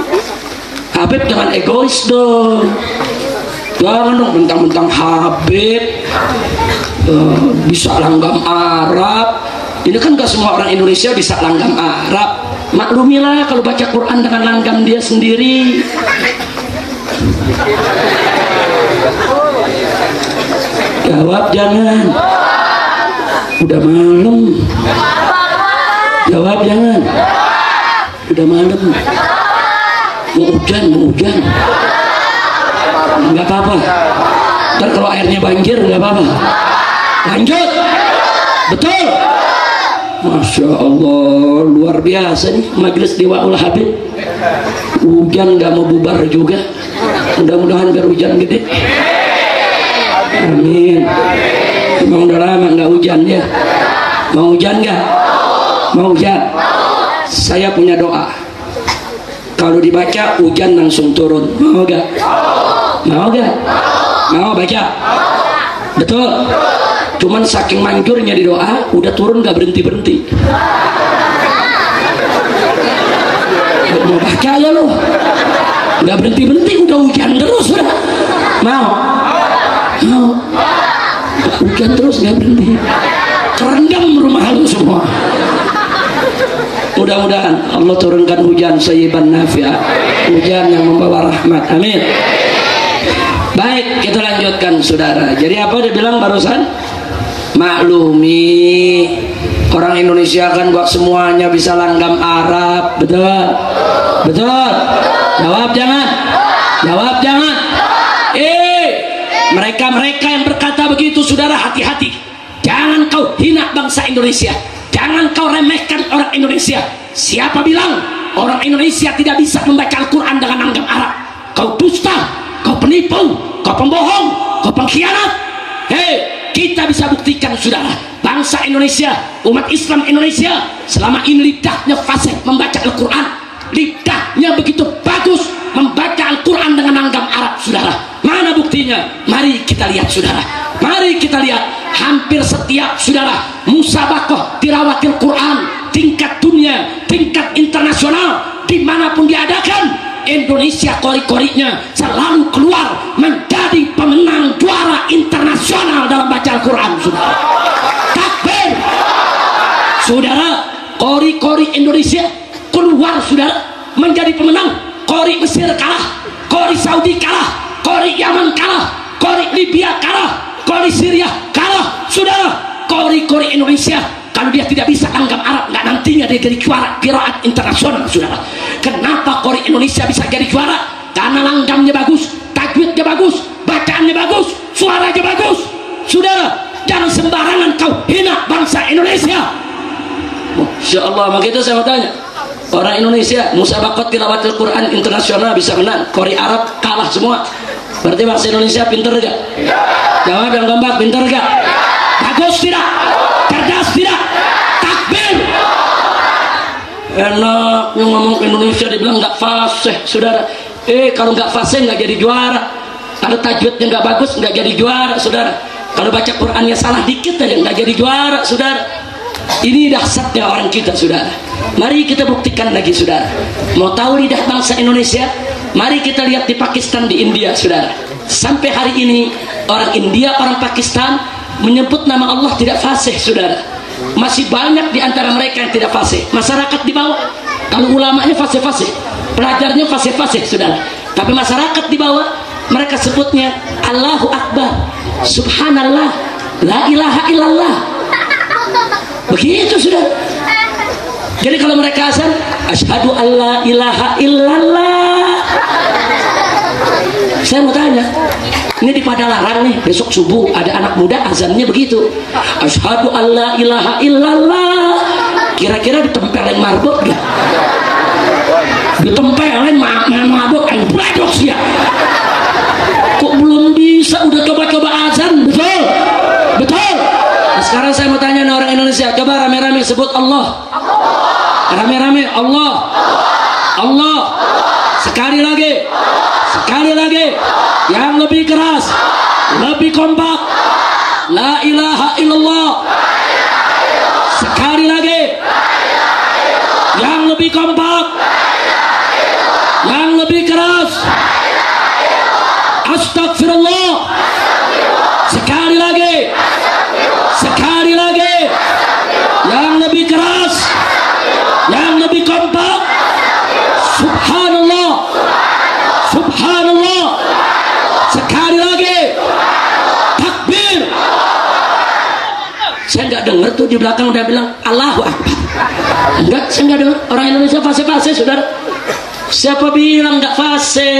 Habib jangan egois dong. Jangan dong mentang-mentang Habib bisa langgam Arab. Ini kan gak semua orang Indonesia bisa langgam Arab. Maklumilah kalau baca Quran dengan langgam dia sendiri. Jawab jangan. Udah malam. Jawab jangan. Udah malam. Mau hujan. Nggak apa-apa. Ntar kalau airnya banjir nggak apa-apa. Lanjut. Betul. Masya Allah, luar biasa nih majelis Liwaul Habib. Hujan nggak mau bubar juga. Mudah-mudahan biar hujan gede. Amin. Emang udah lama nggak hujan ya? Mau hujan nggak? Mau hujan? Saya punya doa. Kalau dibaca hujan langsung turun. Mau gak? Mau gak? Mau baca? Betul? Cuman saking manjurnya di doa, udah turun gak berhenti-berhenti. Mau baca ya lo? Gak berhenti-berhenti, udah hujan terus udah. Mau? Mau? Hujan terus gak berhenti. Kerendam rumah lu semua. Mudah-mudahan Allah turunkan hujan sayyiban nafi'ah, hujan yang membawa rahmat. Amin. Baik, kita lanjutkan saudara. Jadi apa dia bilang barusan? Maklumi, orang Indonesia kan gak semuanya bisa langgam Arab. Betul? Betul? Jawab jangan. Jawab jangan. Mereka-mereka yang berkata begitu saudara, hati-hati. Jangan kau hina bangsa Indonesia. Jangan kau remehkan orang Indonesia. Siapa bilang orang Indonesia tidak bisa membaca Al-Quran dengan langgam Arab? Kau dusta, kau penipu, kau pembohong, kau pengkhianat. Hei, kita bisa buktikan saudara, bangsa Indonesia, umat Islam Indonesia selama ini lidahnya fasih membaca Al-Quran. Lidahnya begitu bagus membaca Al-Quran dengan langgam Arab saudara. Mana buktinya? Mari kita lihat saudara. Mari kita lihat. Hampir setiap saudara musabaqah tilawatil Quran tingkat dunia, tingkat internasional, dimanapun diadakan, Indonesia kori-korinya selalu keluar menjadi pemenang juara internasional dalam baca Al-Quran saudara. Takbir. Saudara, kori-kori Indonesia keluar saudara menjadi pemenang. Kori Mesir kalah, kori Saudi kalah, kori Yaman kalah, kori Libya kalah, kori Syria kalah saudara. Kori-kori Indonesia kalau dia tidak bisa langgam Arab, nggak nantinya dia jadi juara qiraat internasional saudara. Kenapa kori Indonesia bisa jadi juara? Karena langgamnya bagus, tajwidnya bagus, bacaannya bagus, suaranya bagus saudara. Jangan sembarangan kau hina bangsa Indonesia. Masya Allah. Begitu saya mau tanya, orang Indonesia musabaqat tilawatil Quran internasional bisa menang, kori Arab kalah semua. Berarti bangsa Indonesia pinter gak? Jawab yang gambak, pinter gak? Bagus tidak? Cerdas tidak? Takbir. Enak yang ngomong Indonesia dibilang gak fasih saudara. Kalau gak fasih gak jadi juara. Kalau tajwidnya gak bagus gak jadi juara saudara. Kalau baca Qurannya salah dikit aja gak jadi juara saudara. Ini dahsyatnya orang kita saudara. Mari kita buktikan lagi saudara. Mau tahu lidah bangsa Indonesia? Mari kita lihat di Pakistan, di India saudara. Sampai hari ini orang India, orang Pakistan menyebut nama Allah tidak fasih saudara. Masih banyak di antara mereka yang tidak fasih. Masyarakat di bawah, kalau ulamanya fasih-fasih, pelajarnya fasih-fasih saudara. Tapi masyarakat di bawah mereka sebutnya Allahu Akbar, Subhanallah, La ilaha illallah. Begitu saudara. Jadi kalau mereka azan, asyhadu alla ilaha illallah. Saya mau tanya, ini di Padalarang nih, besok subuh ada anak muda azannya begitu, asyhadu alla ilaha illallah. Kira-kira ditempelin marbot gak? Ditempelin marbot yang bradok sih ya. Kok belum bisa udah coba-coba azan? Betul? Betul? Nah, sekarang saya mau tanya nih orang Indonesia, coba rame-rame sebut Allah. Rame-rame Allah. Allah. sekali lagi, yang lebih keras, lebih kompak. La ilaha illallah. Sekali lagi, yang lebih kompak, yang lebih keras. Astagfirullah. Sekali lagi, yang lebih keras, yang lebih kompak. Subhanallah. Sekali lagi, takbir. Saya nggak dengar tuh di belakang udah bilang Allahu Akbar. Enggak, saya nggak dengar. Orang Indonesia fase-fase, saudara. Siapa bilang nggak fase?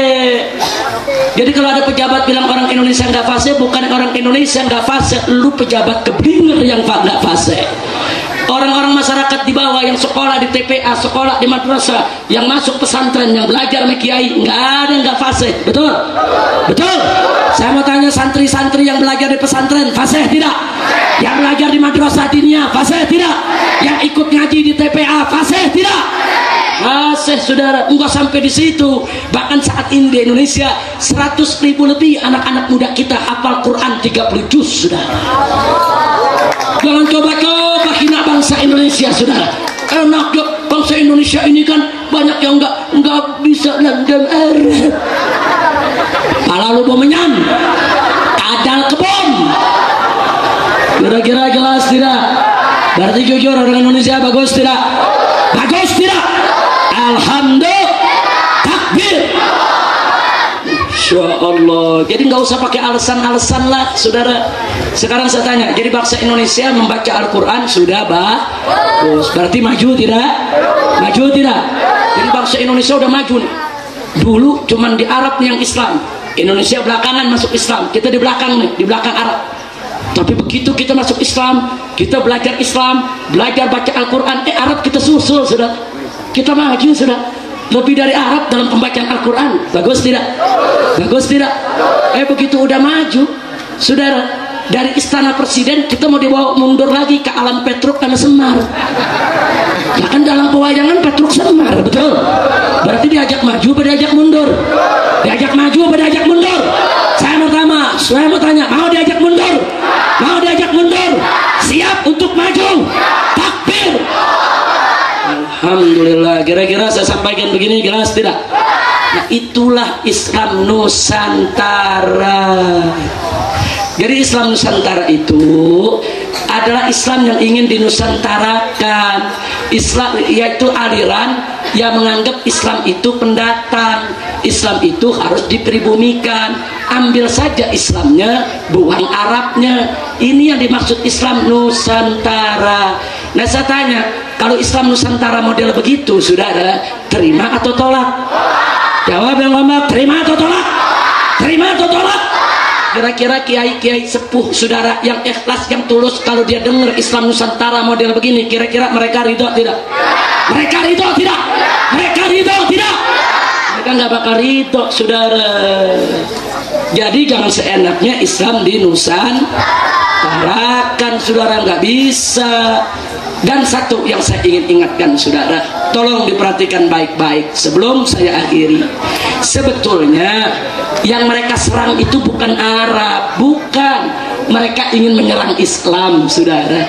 Jadi kalau ada pejabat bilang orang Indonesia nggak fase, bukan orang Indonesia nggak fase, lu pejabat keblinger yang nggak fase. Orang-orang masyarakat di bawah yang sekolah di TPA, sekolah di madrasah, yang masuk pesantren, yang belajar sama kiai, nggak ada yang nggak fase. Betul? Saya mau tanya santri-santri yang belajar di pesantren, fase tidak? Yang belajar di madrasah diniyah, fase tidak? Yang ikut ngaji di TPA, fase tidak? Fase, saudara. Enggak sampai di situ. Bahkan saat ini di Indonesia 100.000 lebih anak-anak muda kita hafal Quran 30 juz, saudara. Jangan coba-coba hina bangsa Indonesia, saudara. Enak ya, bangsa Indonesia ini kan banyak yang nggak bisa landam Arab. Pala lu menyan, kadal kebon. Kira-kira jelas tidak? Berarti jujur orang Indonesia bagus tidak? Bagus tidak? Alhamdulillah. Takbir. Insya Allah. Jadi nggak usah pakai alasan-alasan lah, saudara. Sekarang saya tanya, jadi bangsa Indonesia membaca Al-Quran sudah bagus, berarti maju tidak? Maju tidak? Jadi bangsa Indonesia udah maju nih. Dulu cuman di Arab nih yang Islam. Indonesia belakangan masuk Islam. Kita di belakang nih, di belakang Arab. Tapi begitu kita masuk Islam, kita belajar Islam, belajar baca Al-Quran, Arab kita susul, sudah. Kita maju, sudah. Lebih dari Arab dalam pembacaan Al-Quran. Bagus tidak? Bagus tidak? Begitu udah maju, saudara, dari istana presiden kita mau dibawa mundur lagi ke alam Petruk karena Semar. Ya kan dalam pewayangan Petruk Semar, betul? Berarti diajak maju atau diajak mundur? Diajak maju atau diajak mundur? Saya mau tanya, mau diajak mundur? Mau diajak mundur? Siap untuk maju? Takbir. Alhamdulillah. Kira-kira saya sampaikan begini jelas tidak? Nah, itulah Islam Nusantara. Jadi Islam Nusantara itu adalah Islam yang ingin dinusantarakan. Islam yaitu aliran yang menganggap Islam itu pendatang, Islam itu harus dipribumikan. Ambil saja Islamnya, buang Arabnya. Ini yang dimaksud Islam Nusantara. Nah saya tanya, kalau Islam Nusantara model begitu, saudara, terima atau tolak? Jawab yang ngomong, terima atau tolak? Terima atau tolak? Kira-kira kiai-kiai sepuh, saudara, yang ikhlas, yang tulus, kalau dia dengar Islam Nusantara model begini, kira-kira mereka ridho tidak? Mereka ridho tidak? Mereka ridho tidak? Mereka nggak bakal ridho, saudara. Jadi jangan seenaknya Islam dinusantarakan, saudara, nggak bisa. Dan satu yang saya ingin ingatkan, saudara, tolong diperhatikan baik-baik sebelum saya akhiri. Sebetulnya yang mereka serang itu bukan Arab, bukan. Mereka ingin menyerang Islam, saudara.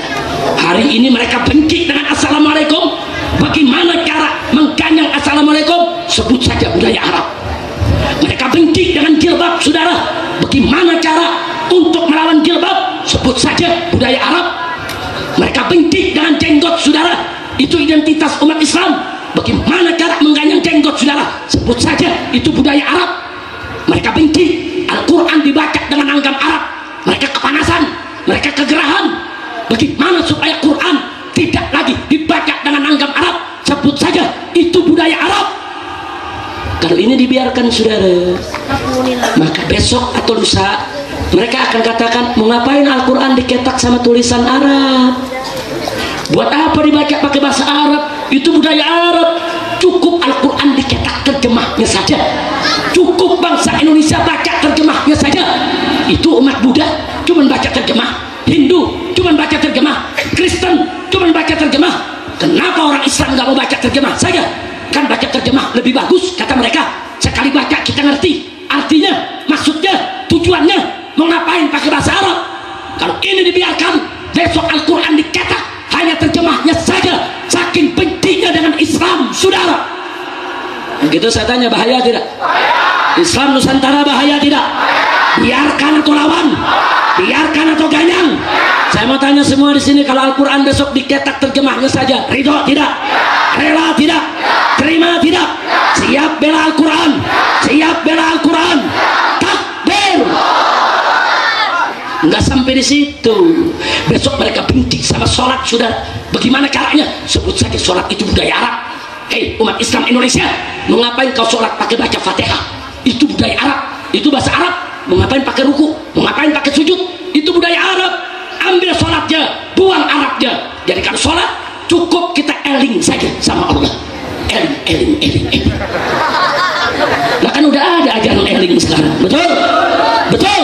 Hari ini mereka benci dengan Assalamualaikum. Bagaimana cara mengganyang Assalamualaikum? Sebut saja budaya Arab. Mereka benci dengan jilbab, saudara. Bagaimana cara untuk melawan jilbab? Sebut saja budaya Arab. Mereka benci dengan jenggot, saudara. Itu identitas umat Islam. Bagaimana cara mengganyang jenggot, saudara? Sebut saja, itu budaya Arab. Mereka benci Al-Quran dibaca dengan langgam Arab. Mereka kepanasan, mereka kegerahan. Bagaimana supaya Quran tidak lagi dibaca dengan langgam Arab? Sebut saja, itu budaya Arab. Kalau ini dibiarkan, saudara, maka besok atau lusa mereka akan katakan, mau ngapain Al-Quran diketak sama tulisan Arab? Buat apa dibaca pakai bahasa Arab? Itu budaya Arab. Cukup Al-Quran diketak terjemahnya saja. Cukup bangsa Indonesia baca terjemahnya saja. Itu umat Buddha cuma baca terjemah, Hindu cuma baca terjemah, Kristen cuma baca terjemah. Kenapa orang Islam nggak mau baca terjemah saja? kan baca terjemah lebih bagus kata mereka. Sekali baca kita ngerti artinya, maksudnya, tujuannya, mau ngapain pakai bahasa Arab. Kalau ini dibiarkan, besok Al-Quran dicetak hanya terjemahnya saja, saking bencinya dengan Islam, saudara. Begitu saya tanya, bahaya tidak? Islam Nusantara bahaya tidak? Biarkan atau lawan? Biarkan atau ganyang? Saya mau tanya semua di sini, kalau Al-Quran besok dicetak terjemahnya saja, ridho tidak? Rela tidak? Terima tidak? Siap bela Al-Quran? Siap bela Al-Quran? Takbir! Enggak sampai di situ. Besok mereka benci sama sholat, sudah. Bagaimana caranya? Sebut saja sholat itu budaya Arab. Hei umat Islam Indonesia, mau ngapain kau sholat pakai baca Fatihah? Itu budaya Arab, itu bahasa Arab. Mau ngapain pakai ruku? Mau ngapain pakai sujud? Itu budaya Arab. Ambil sholatnya, buang Arabnya. Jadi kalau sholat cukup kita eling saja sama Allah. Eling. Nah kan udah ada ajaran eling sekarang, betul? Betul.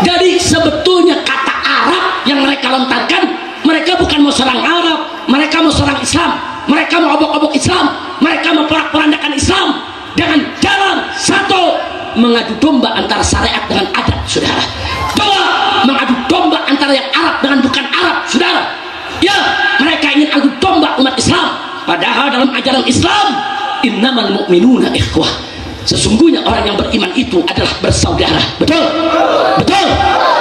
Jadi sebetulnya kata Arab yang mereka lontarkan, mereka bukan mau serang Arab, mereka mau serang Islam, mereka mau obok-obok Islam, mereka mau porak-porandakan Islam dengan jalan satu, mengadu domba antara syariat dengan adat, saudara. Dua, mengadu domba antara yang Arab dengan bukan Arab, saudara. Ya, mereka ingin adu domba umat Islam, padahal dalam ajaran Islam, innamal mu'minuna ikhwah. Sesungguhnya orang yang beriman itu adalah bersaudara. Betul? Betul?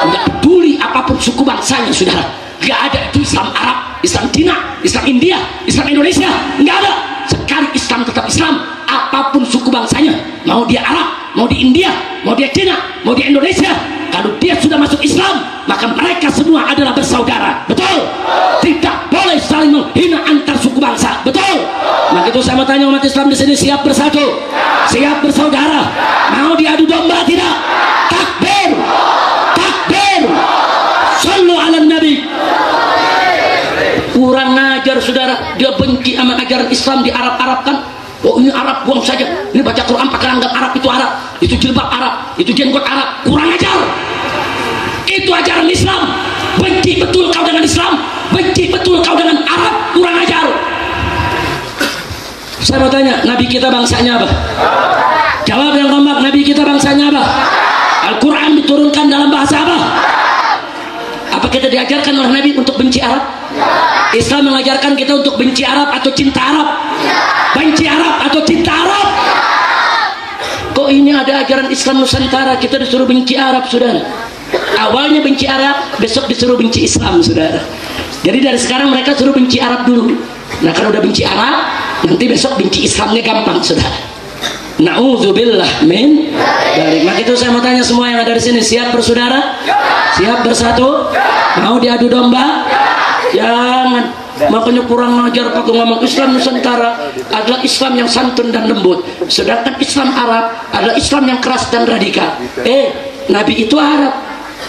Tidak peduli apapun suku bangsanya, saudara. Tidak ada itu Islam Arab, Islam Cina, Islam India, Islam Indonesia. Tidak ada. Sekali Islam tetap Islam, apapun suku bangsanya. Mau dia Arab, mau di India, mau dia Cina, mau dia Indonesia. Kalau dia sudah masuk Islam, maka mereka semua adalah bersaudara. Betul? Tidak boleh saling menghina antar suku bangsa. Betul? Maka itu saya mau tanya umat Islam di sini, siap bersatu, siap bersaudara, mau diadu domba tidak? Takbir, takbir, sallu ala nabi. Kurang ajar, saudara. Dia benci sama ajaran Islam di Arab-Arabkan. Oh ini Arab, buang saja. Ini baca Quran pakai langgam Arab, itu Arab. Itu jilbab Arab, itu jenggot Arab. Kurang ajar. Itu ajaran Islam. Benci betul kau dengan Islam, benci betul kau dengan Arab. Kurang ajar. Saya mau tanya, Nabi kita bangsanya apa? Jawab yang kompak, Nabi kita bangsanya apa? Al-Quran diturunkan dalam bahasa apa? Apa kita diajarkan oleh Nabi untuk benci Arab? Islam mengajarkan kita untuk benci Arab atau cinta Arab? Benci Arab atau cinta Arab? Kok ini ada ajaran Islam Nusantara kita disuruh benci Arab, saudara? Awalnya benci Arab, besok disuruh benci Islam, saudara. Jadi dari sekarang mereka suruh benci Arab dulu. Nah kalau udah benci Arab, nanti besok benci Islamnya gampang, saudara. Na'udzubillah min dari. Maka itu saya mau tanya semua yang ada di sini, siap bersaudara? Siap bersatu? Mau diadu domba? Jangan. Makanya kurang ajar pakai ngomong Islam Nusantara adalah Islam yang santun dan lembut, sedangkan Islam Arab adalah Islam yang keras dan radikal. Nabi itu Arab,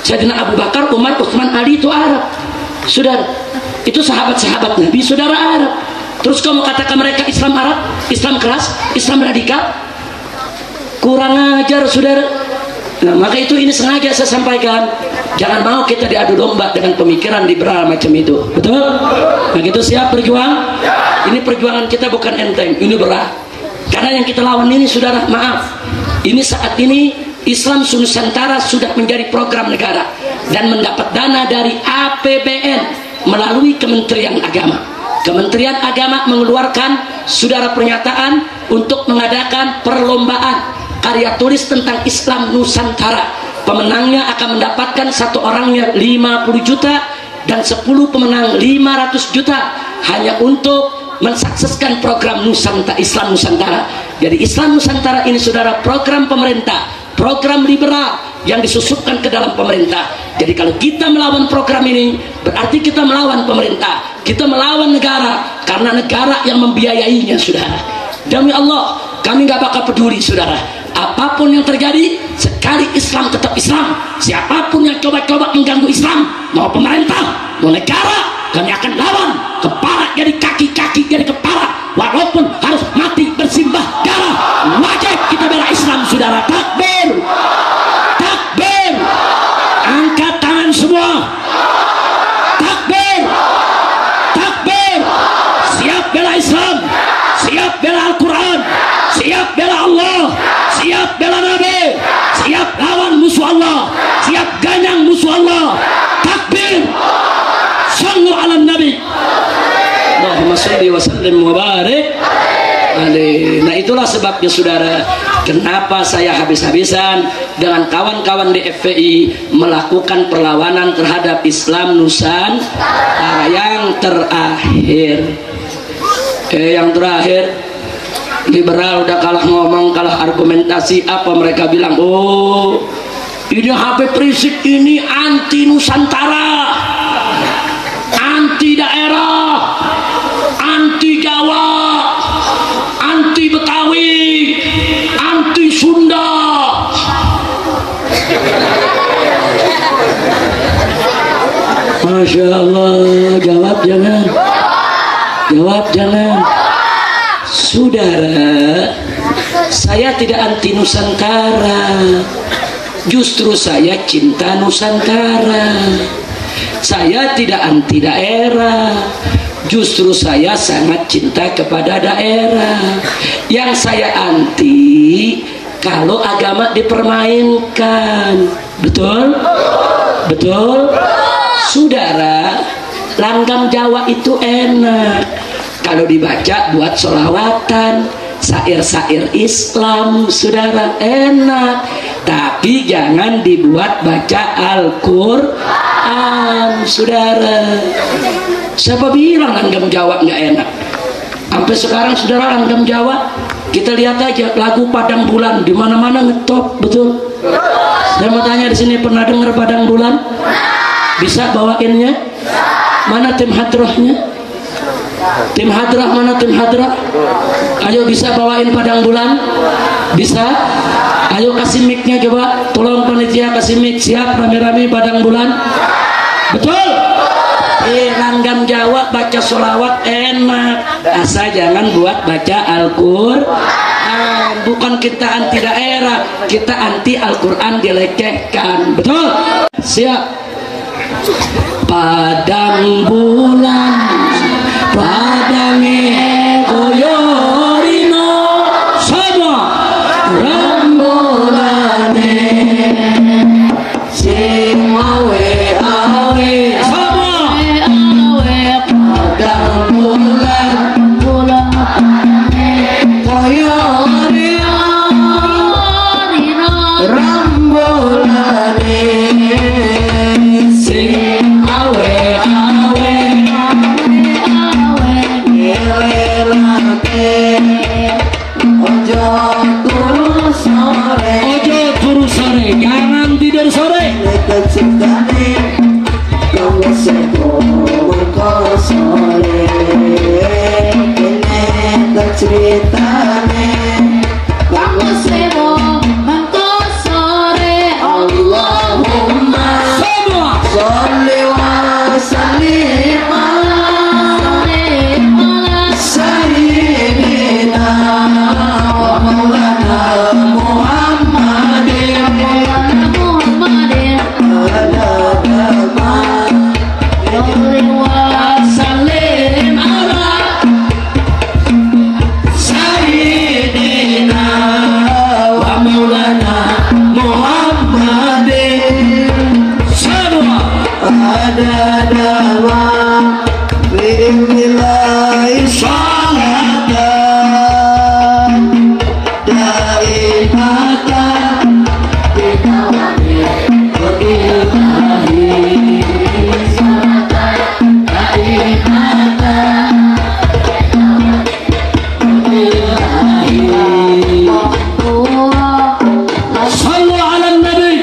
Sayyidina Abu Bakar, Umar, Utsman, Ali itu Arab, saudara. Itu sahabat-sahabat Nabi, saudara Arab. Terus kamu katakan mereka Islam Arab, Islam keras, Islam radikal? Kurang ajar, saudara. Nah maka itu ini sengaja saya sampaikan, jangan mau kita diadu domba dengan pemikiran liberal macam itu. Betul? Nah gitu, siap berjuang? Ini perjuangan kita bukan enteng, ini berat. Karena yang kita lawan ini, saudara, maaf, ini saat ini Islam Nusantara sudah menjadi program negara dan mendapat dana dari APBN melalui Kementerian Agama. Kementerian Agama mengeluarkan, saudara, pernyataan untuk mengadakan perlombaan karya tulis tentang Islam Nusantara. Pemenangnya akan mendapatkan satu orangnya 50 juta dan 10 pemenang 500 juta hanya untuk mensukseskan program Nusantara, Islam Nusantara. Jadi Islam Nusantara ini, saudara, program pemerintah, program liberal yang disusupkan ke dalam pemerintah. Jadi kalau kita melawan program ini, berarti kita melawan pemerintah, kita melawan negara, karena negara yang membiayainya, saudara. Demi Allah, kami gak bakal peduli, saudara. Apapun yang terjadi, sekali Islam tetap Islam. Siapapun yang coba-coba mengganggu Islam, mau pemerintah, mau negara, kami akan lawan. Kepala jadi kaki, kaki jadi kepala, walaupun harus mati bersimbah darah. Wajib kita bela Islam, saudara. Takbir, takbir, angkat tangan semua. Takbir, takbir, siap bela Islam, siap wa sallim wa barik alaihi. Nah itulah sebabnya saudara, kenapa saya habis-habisan dengan kawan-kawan di FPI melakukan perlawanan terhadap Islam Nusantara. Yang terakhir, liberal udah kalah ngomong, kalah argumentasi. Apa mereka bilang? Oh, ini Habib Rizik ini anti Nusantara, anti daerah, anti Jawa, anti Betawi, anti Sunda. Masya Allah. Jawab jangan, jawab jangan. Saudara, saya tidak anti Nusantara, justru saya cinta Nusantara. Saya tidak anti daerah, justru saya sangat cinta kepada daerah. Yang saya anti kalau agama dipermainkan. Betul? Betul? Saudara, langgam Jawa itu enak kalau dibaca buat sholawatan, syair-syair Islam, saudara, enak. Tapi jangan dibuat baca Al-Quran, saudara. Siapa bilang langgam Jawa nggak enak? Sampai sekarang saudara, langgam Jawa kita lihat aja lagu Padang Bulan di mana-mana ngetop, betul? Saya mau tanya di sini, pernah dengar Padang Bulan? Bisa bawainnya? Mana tim hadrohnya? Tim hadrah mana, tim hadrah? Ayo bisa bawain Padang Bulan? Bisa? Ayo kasih mic-nya coba. Tolong panitia kasih mic. Siap rame-rame Padang Bulan? Betul? Langgam Jawa baca sholawat enak, asal jangan buat baca Al-Quran. Bukan kita anti daerah, kita anti Al-Quran dilecehkan. Betul? Siap. Padang bulan, padange koyorino sama rambulane sing awe-awe sama padang bulan koyorino rambulane sing awe-awe ojo turu sore, jangan tidur sore. Allahumma sholli wa sallim ala sayyidina wa maulana Muhammadin wa sallim ala sayyidina wa maulana Muhammadin ada dalam bi'ilai salatan daimatan bidawani bi'ilahi salatan daimatan bi'ilahi. Sallu ala nabi,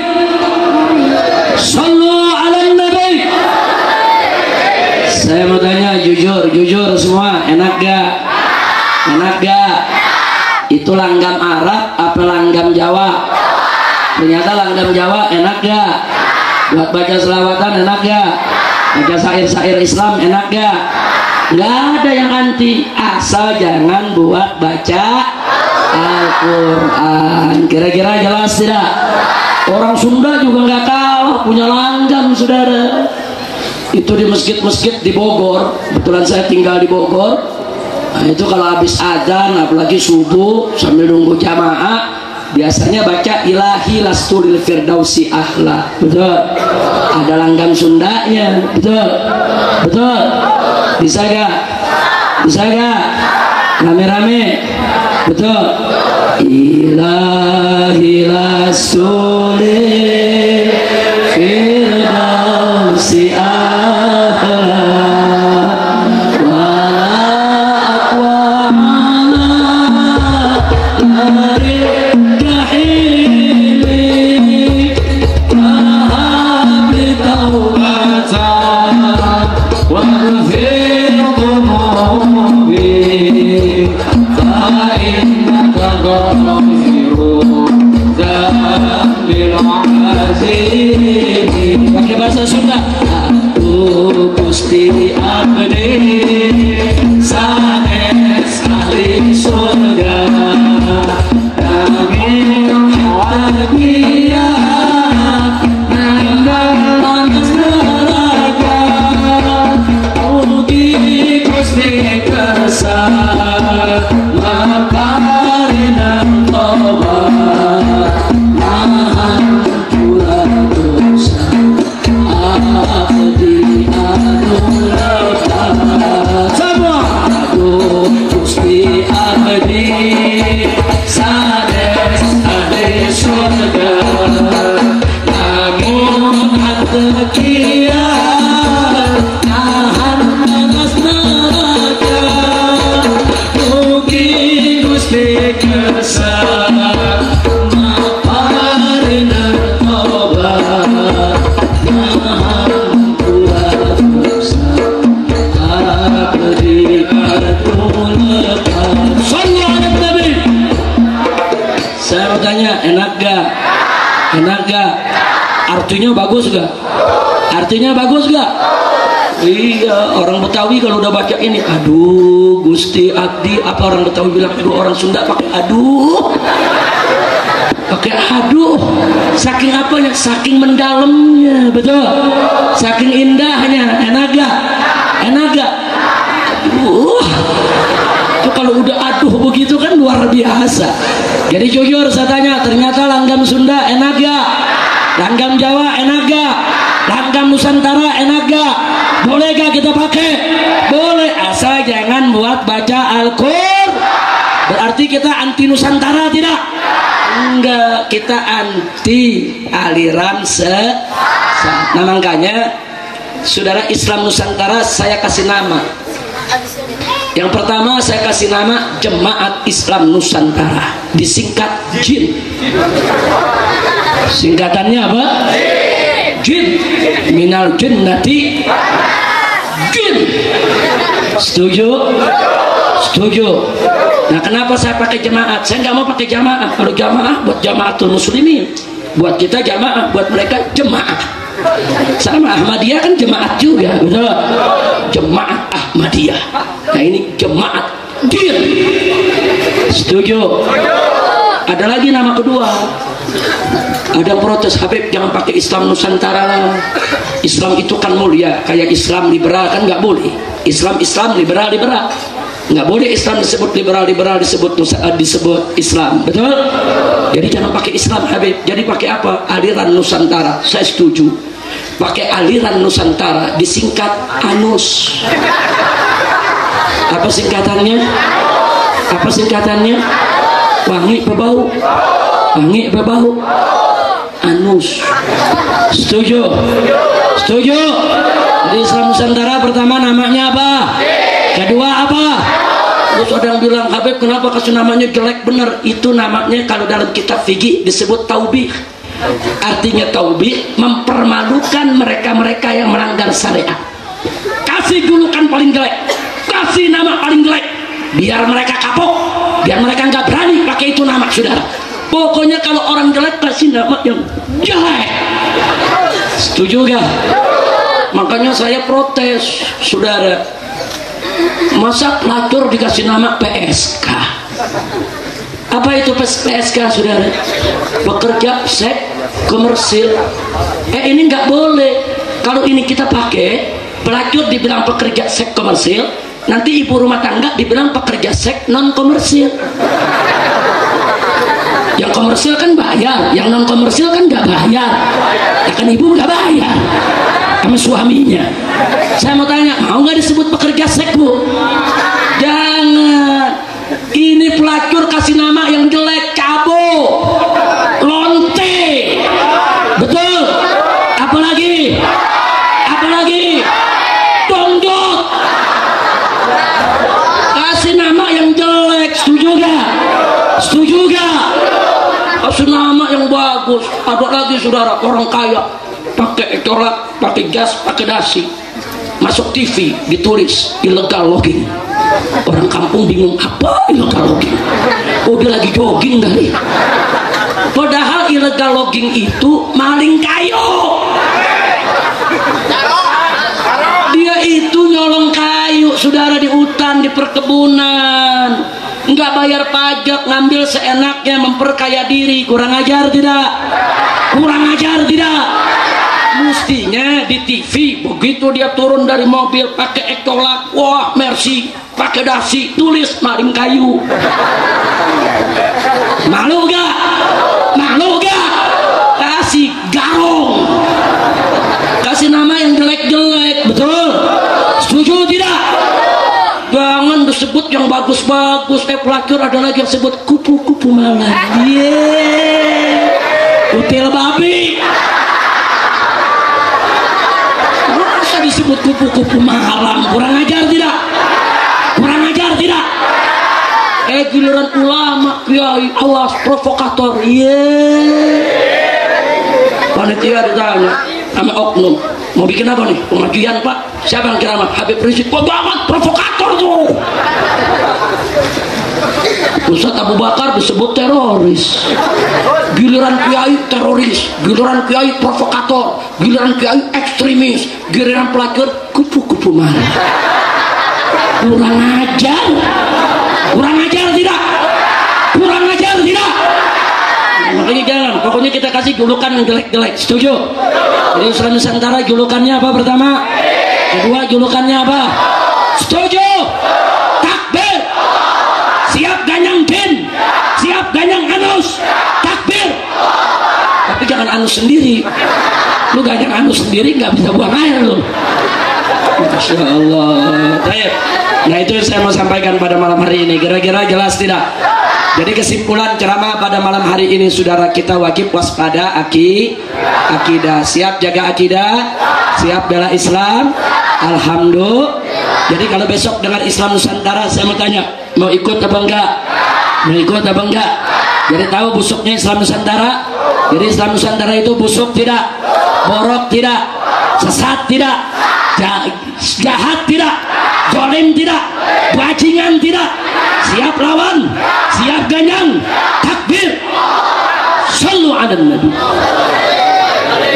sallu ala nabi. Saya mau tanya jujur semua, enak gak? Enak gak? Itu langgam Arab apa langgam Jawa? Ternyata langgam Jawa, enak gak? Buat baca selawatan enak gak? Baca syair-syair Islam enak gak? Nggak ada yang anti, asal jangan buat baca Al-Quran. Kira-kira jelas tidak? Orang Sunda juga nggak kalah, punya langgam, saudara. Itu di masjid-masjid di Bogor, kebetulan saya tinggal di Bogor. Nah, itu kalau habis adzan, apalagi subuh sambil nunggu jamaah, biasanya baca ilahi lasturil firdausi ahla. Betul? Ada langgam Sundanya. Betul? Betul? Bisa gak? Bisa gak? Rame-rame. Betul. Ilahi Rasulil Firdausi a'la wa aqwamana laridahili wahabli tawbatan wa ghafir dhunubi fa'innaka ghafiru dzambil azim. Pakai bahasa Sunda. Aku Gusti abdi sanes ahli surga nanging bahagia nandang panas neraka mugi Gusti kersa maparinang tobat mahampura dosa abdi anu lepas semua. Aduh Gusti abdi sanes ahli surga namun hatikia nahan panas neraka mugi Gusti kersa maparinang tobat mahampura dosa abdi anu lepas. Sallu ala Nabi. Saya mau tanya, enak gak? Enak gak? Artinya bagus gak? Artinya bagus gak? Iya, orang Betawi kalau udah baca ini, aduh Gusti Abdi, apa orang Betawi bilang? Aduh, orang Sunda pakai aduh, pakai aduh. Saking apanya? Saking mendalamnya, betul. Saking indahnya. Enak gak? Enak gak? Aduh, itu kalau udah aduh begitu kan luar biasa. Jadi jujur saya tanya, ternyata langgam Sunda enak gak? Langgam Jawa enak gak? Langgam Nusantara enak gak? Boleh gak kita pakai? Boleh, asal jangan buat baca Al-Qur'an. Berarti kita anti Nusantara tidak? Enggak, kita anti aliran sesat. Nah makanya saudara Islam Nusantara saya kasih nama. Yang pertama saya kasih nama Jemaat Islam Nusantara, disingkat JIN. Singkatannya apa? JIN. Minal jinnati JIN. Setuju? Setuju. Nah kenapa saya pakai jemaat? Saya nggak mau pakai jamaah. Kalau jamaah buat jamaatul muslimin, buat kita jamaah, buat mereka jemaah. Sama Ahmadiyah kan jemaat juga, betul? Jemaat Ahmadiyah. Nah ini jemaat JIN. Setuju? Ada lagi nama kedua. Ada protes, Habib jangan pakai Islam Nusantara lah. Islam itu kan mulia, kayak Islam liberal kan nggak boleh. Islam liberal nggak boleh. Islam disebut liberal disebut Islam, betul? Jadi jangan pakai Islam Habib. Jadi pakai apa? Aliran Nusantara. Saya setuju. Pakai aliran Nusantara, disingkat ANUS. Apa singkatannya? Apa singkatannya? Wangi berbau. Wangi berbau. ANUS. Setuju? Setuju? Jadi Islam Nusantara pertama namanya apa? Kedua apa? Terus ada yang bilang, Habib kenapa kasih namanya jelek? Bener, itu namanya kalau dalam kitab fikih disebut taubih. Artinya taubih, mempermalukan mereka-mereka yang melanggar syariat. Kasih julukan paling jelek, kasih nama paling jelek, biar mereka kapok, biar mereka nggak berani pakai itu nama, saudara. Pokoknya kalau orang jelek kasih nama yang jelek. Setuju gak? Makanya saya protes, saudara. Masa pelacur dikasih nama PSK? Apa itu PSK, saudara? Pekerja seks komersil. Ini nggak boleh. Kalau ini kita pakai, pelacur dibilang pekerja seks komersil, nanti ibu rumah tangga dibilang pekerja seks non komersil. Yang komersil kan bayar, yang non komersil kan nggak bayar. Ya kan ibu nggak bayar sama suaminya. Saya mau tanya, mau nggak disebut pekerja seks, Bu? Ini pelacur kasih nama yang jelek, cabo, lonte, betul. Apalagi dongdot, kasih nama yang jelek. Setuju gak? Kasih nama yang bagus. Ada lagi saudara, orang kaya pakai corak, pakai jas, pakai dasi, masuk TV ditulis illegal logging. Orang kampung bingung, apa illegal logging? Oh, dia lagi jogging kali. Padahal illegal logging itu maling kayu. Dia itu nyolong kayu, saudara, di hutan, di perkebunan, nggak bayar pajak, ngambil seenaknya, memperkaya diri. Kurang ajar tidak? Mestinya di TV begitu dia turun dari mobil pakai ekolak, wah Mercy, pakai dasi, tulis maling kayu. Malu gak? Kasih garong, kasih nama yang jelek-jelek, betul? Setuju tidak? Jangan disebut yang bagus-bagus. Pelacur ada lagi yang sebut kupu-kupu malam. Kutil babi. Masa disebut kupu-kupu malam? Kurang ajar tidak? Giliran ulama, kiai, awas provokator. Panitia ditanya sama oknum, mau bikin apa nih? Pengajian Pak. Siapa yang ceramah? Habib Rizik. Wah banget, provokator tuh. Ustaz Abu Bakar disebut teroris. Giliran kiai teroris, giliran kiai provokator, giliran kiai ekstremis, giliran pelacur kupu-kupu mana? Kurang ajar tidak? Makanya jangan, pokoknya kita kasih julukan yang jelek-jelek. Setuju? Jadi Islam Nusantara julukannya apa pertama? Kedua julukannya apa? Setuju? Takbir. Siap ganyang bin, siap ganyang anus. Takbir. Tapi jangan anus sendiri. Lu ganyang anus sendiri nggak bisa buang air lu. Masya Allah. Nah itu yang saya mau sampaikan pada malam hari ini. Kira-kira jelas tidak? Jadi kesimpulan ceramah pada malam hari ini, saudara, kita wajib waspada akidah. Siap jaga akidah, siap bela Islam. Alhamdulillah. Jadi kalau besok dengan Islam Nusantara, saya mau tanya, mau ikut apa enggak? Jadi tahu busuknya Islam Nusantara. Jadi Islam Nusantara itu busuk tidak, borok tidak, sesat tidak, jahat tidak, zalim tidak, bajingan tidak. Siap lawan, siap ganyang, takbir, sallu ala nabi.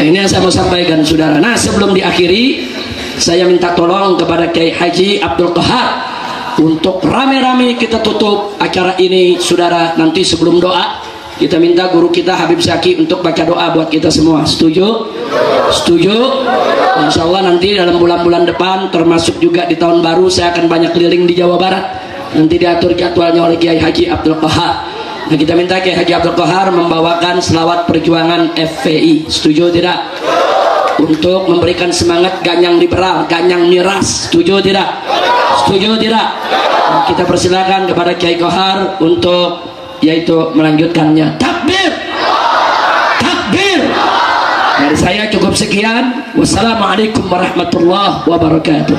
Ini yang saya mau sampaikan, saudara. Nah, sebelum diakhiri, saya minta tolong kepada Kiai Haji Abdul Qahar untuk rame-rame kita tutup acara ini, saudara. Nanti sebelum doa, kita minta guru kita Habib Zaki untuk baca doa buat kita semua. Setuju? Insya Allah nanti dalam bulan-bulan depan, termasuk juga di tahun baru, saya akan banyak keliling di Jawa Barat. Nanti diatur jadwalnya oleh Kiai Haji Abdul Qahar. Nah, kita minta Kiai Haji Abdul Qahar membawakan selawat perjuangan FPI. Setuju tidak? Untuk memberikan semangat ganyang liberal, ganyang miras. Setuju tidak? Nah, kita persilakan kepada Kiai Qahar untuk yaitu melanjutkannya. Takbir. Dari saya cukup sekian. Wassalamualaikum warahmatullahi wabarakatuh.